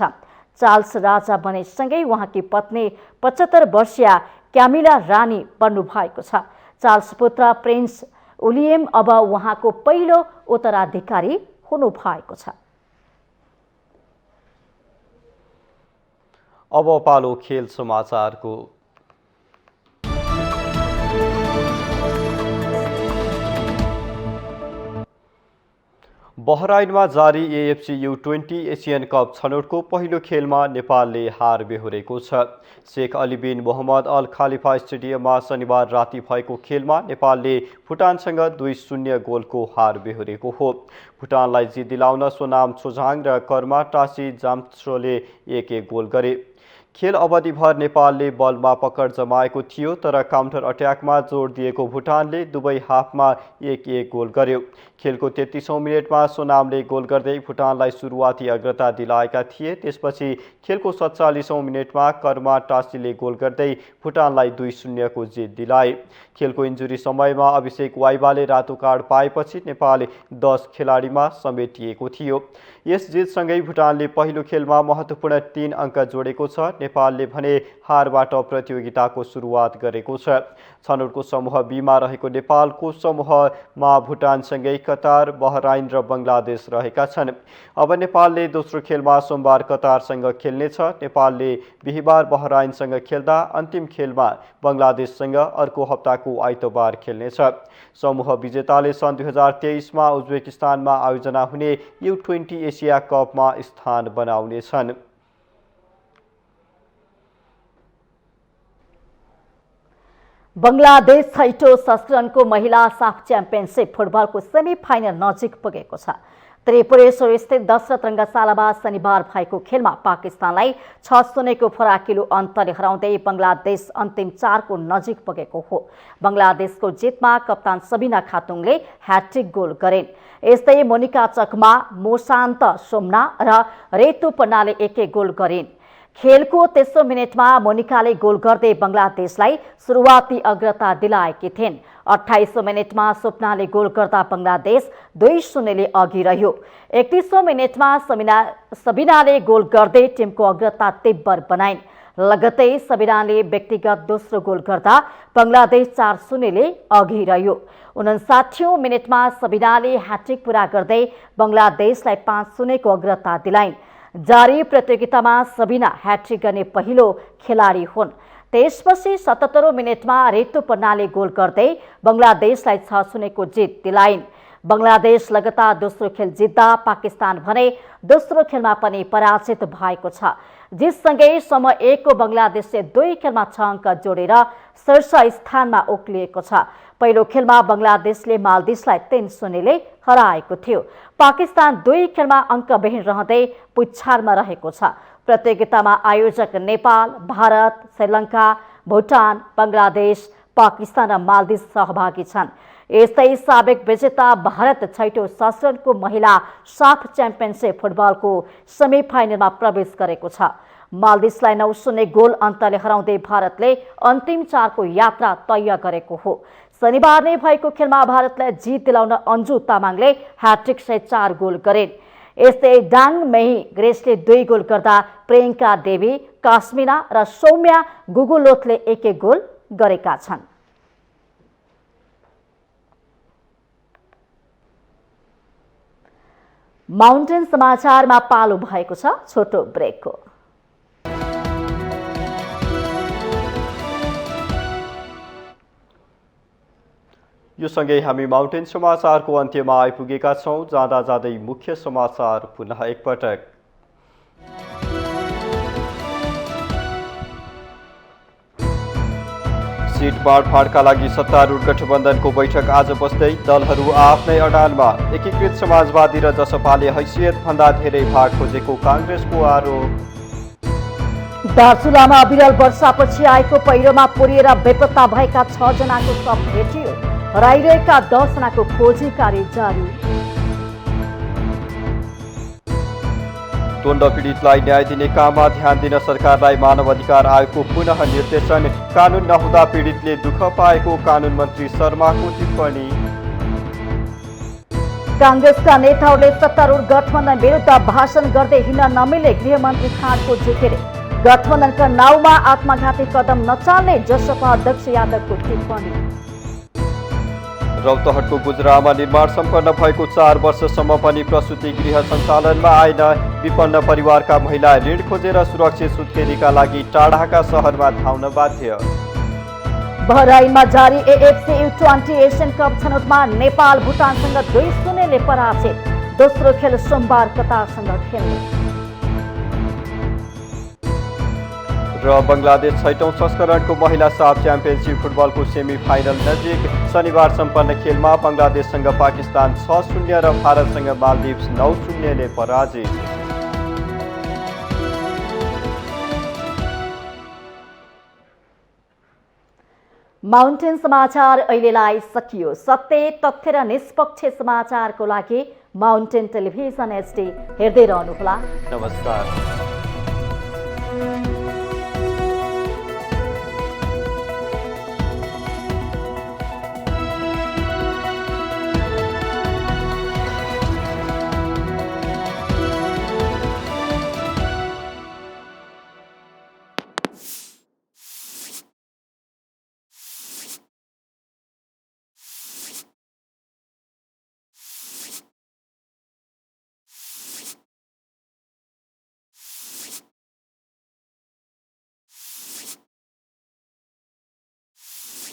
चार्ल्स राजा बनेसँगै उहाँकी पत्नी 75 वर्षीय क्यामिला रानी बन्नु भएको छ। चार्ल्स पुत्र प्रिन्स विलियम अब उहाँको पहिलो उत्तराधिकारी हुनु भएको छ। अब पालो खेल समाचारको। बहराइनमा जारी एएफसी U20 एसियन कप छनौटको पहिलो खेलमा नेपालले हार बेहोरेको छ। शेख अली बिन मोहम्मद अल खालिफा स्टेडियममा शनिबार राति भएको खेलमा नेपालले भुटानसँग 2-0 गोलको हार बेहोरेको हो। भुटानलाई जित दिलाउन सोनाम छोझाङ र कर्मा टासी जाम्त्रोले 1-1 गोल गरे। खेल अवधिभर नेपालले बलमा पकड जमाएको थियो, तर काउन्टर अट्याकमा जोड दिएको भुटानले दुवै हाफमा 1-1 गोल गर्यो। खेलको 33औं मिनेटमा सोनामले गोल गर्दै भुटानलाई सुरुवाती अग्रता दिलाएका थिए। त्यसपछि खेलको 47औं मिनेटमा कर्मा टासीले गोल गर्दै भुटानलाई 2-0 को जित दिलाए। खेलको इन्जुरी समयमा अभिषेक वाइबाले रातो कार्ड पाएपछि नेपाल 10 खेलाडीमा समेटिएको थियो। यस जितसँगै भुटानले पहिलो खेलमा महत्त्वपूर्ण 3 अङ्क जोडेको छ। नेपालले भने हारबाट प्रतियोगिताको सुरुवात गरेको छ। छनौटको समूह बीमा रहेको नेपालको समूहमा भुटानसँगै कतार, बहराइन र बङ्गलादेश रहेका छन्। अब नेपालले दोस्रो खेलमा सोमबार कतारसँग खेल्नेछ। नेपालले बिहिबार बहराइनसँग खेल्दा अन्तिम खेलमा बङ्गलादेशसँग अर्को हप्ताको आइतबार खेल्नेछ। समूह विजेताले सन् 2023मा उज्बेकिस्तानमा आयोजना हुने U20 एसिया कपमा स्थान बनाउनेछन्। बङ्गलादेश छैटौं संस्करणको महिला साफ च्याम्पियनसिप फुटबलको सेमी फाइनल नजिक पुगेको छ। त्रिपुरेश्वर स्थित दशरथ रङ्गशालामा शनिबार भएको खेलमा पाकिस्तानलाई 6-0 को फराकिलो अन्तरले हराउँदै बङ्गलादेश अन्तिम 4 को नजिक पुगेको हो। बङ्गलादेशको जितमा कप्तान सबिना खातुङले ह्याट्रिक गोल गरिन्। यस्तै मोनिका चकमा, मोशान्त सोमना र रेतु पन्नाले 1-1 गोल गरिन्। खेलको तेस्रो मिनेटमा मोनिकाले गोल गर्दै बङ्गलादेशलाई सुरुवाती अग्रता दिलाएकी थिइन्। 28औं मिनेटमा स्वप्नाले गोल गर्दा बङ्गलादेश 2-0 ले अघि रह्यो। 31औं मिनेटमा सबिनाले गोल गर्दै टिमको अग्रता तीव्र बनाइन्। लगत्तै सबिनाले व्यक्तिगत दोस्रो गोल गर्दा बंगलादेश 4-0ले अघि रह्यो। 59औं मिनेटमा सबिनाले ह्याट्रिक पूरा गर्दै बंगलादेशलाई 5-0 को अग्रता दिलाइन्। जारी प्रतियोगितामा सबिना ह्याट्रिक गर्ने पहिलो खेलाडी हुन्। त्यसपछि 77औं मिनेटमा रितु पन्नाले गोल गर्दै बंगलादेशलाई 6-0 को जित दिलाइन्। बंगलादेश लगातार दोस्रो खेल जित्दा पाकिस्तान भने दोस्रो खेलमा पनि पराजित भएको छ। जितसँगै समूह 1 को बंगलादेशले 2 खेलमा 6 अङ्क जोडेर शीर्ष स्थानमा उक्लिएको छ। पहिलो खेलमा बंगलादेशले मालदिभ्सलाई 3-0ले हराएको थियो। पाकिस्तान 2 खेलमा अङ्कविहीन रहँदै पुच्छारमा रहेको छ। प्रतियोगितामा आयोजक नेपाल, भारत, श्रीलङ्का, भुटान, बंगलादेश, पाकिस्तान र मालदिभ सहभागी छन्। यस्तै साबिक विजेता भारत 6औं संस्करणको महिला साफ च्याम्पियनशिप फुटबलको सेमिफाइनलमा प्रवेश गरेको छ। मालदिभ्सलाई 9-0 गोल अन्तरले हराउँदै भारतले अन्तिम 4 को यात्रा तय गरेको हो। शनिबार नै भएको खेलमा भारतलाई जित दिलाउन अन्जु तामाङले ह्याट्रिक सहित 4 गोल गरिन्। यस्तै डाङ मेही ग्रेसले 2 गोल गर्दा प्रियङ्का देवी, कास्मिना र सौम्या गुगुलोथले 1-1 गोल गरेका छन्। माउन्टेन समाचारमा पालो भएको छ छोटो ब्रेकको। यो सँगै हामी माउन्टेन समाचारको अन्त्यमा आइपुगेका छौं। जाँदा जाँदै मुख्य समाचार पुनः एकपटक। सीट बाँडफाँडका लागि सत्तारूढ गठबन्धनको बैठक आज बस्दै दलहरू आफ्नै अडानमा। एकीकृत समाजवादी र जसपाले हैसियतभन्दा धेरै भाग खोजेको काङ्ग्रेसको आरोप। दार्चुलामा अविरल वर्षापछि आएको पहिरोमा पुरिएर बेपत्ता भएका 6 जनाको शव भेटियो। हराइरहेका 10 जनाको खोजी कार्य जारी। द्वन्द्व पीडितलाई न्याय दिने काममा ध्यान दिन सरकारलाई मानव अधिकार आयोगको पुनः निर्देशन। कानुन नहुँदा पीडितले दुःख पाएको कानुन मन्त्री शर्माको टिप्पणी। कांग्रेसका नेताहरूले सत्तारूढ गठबन्धन विरुद्ध भाषण गर्दै हिँड्न नमिल्ने गृहमन्त्री खाँडको जिकिर। गठबन्धनका नाउँमा आत्मघाती कदम नचाल्ने जसपा अध्यक्ष यादवको टिप्पणी। रौतहटको गुजरामा निर्माण सम्पन्न भएको 4 वर्षसम्म पनि प्रसुति गृह सञ्चालनमा आएन। विपन्न परिवारका महिला ऋण खोजेर सुरक्षित सुत्केरीका लागि टाढाका सहरमा धाउन बाध्य। बहराइनमा जारी एएफसी U20 एसियन कप छनौटमा नेपाल भुटानसँग 2-0ले पराजित। दोस्रो खेल सोमबार कतारसँग खेल्ने। र बंगलादेश 6औं संस्करणको महिला साफ च्याम्पियनशिप फुटबलको सेमिफाइनल नजिक। शनिबार सम्पन्न खेलमा बंगलादेशसँग पाकिस्तान 6-0 र भारतसँग मालदिभ्स 9-0ले पराजित। माउन्टेन समाचार अहिलेलाई सकियो। सत्य, तथ्य र निष्पक्ष समाचारको लागि माउन्टेन टेलिभिजन HD हेर्दै रहनुहोला। नमस्कार।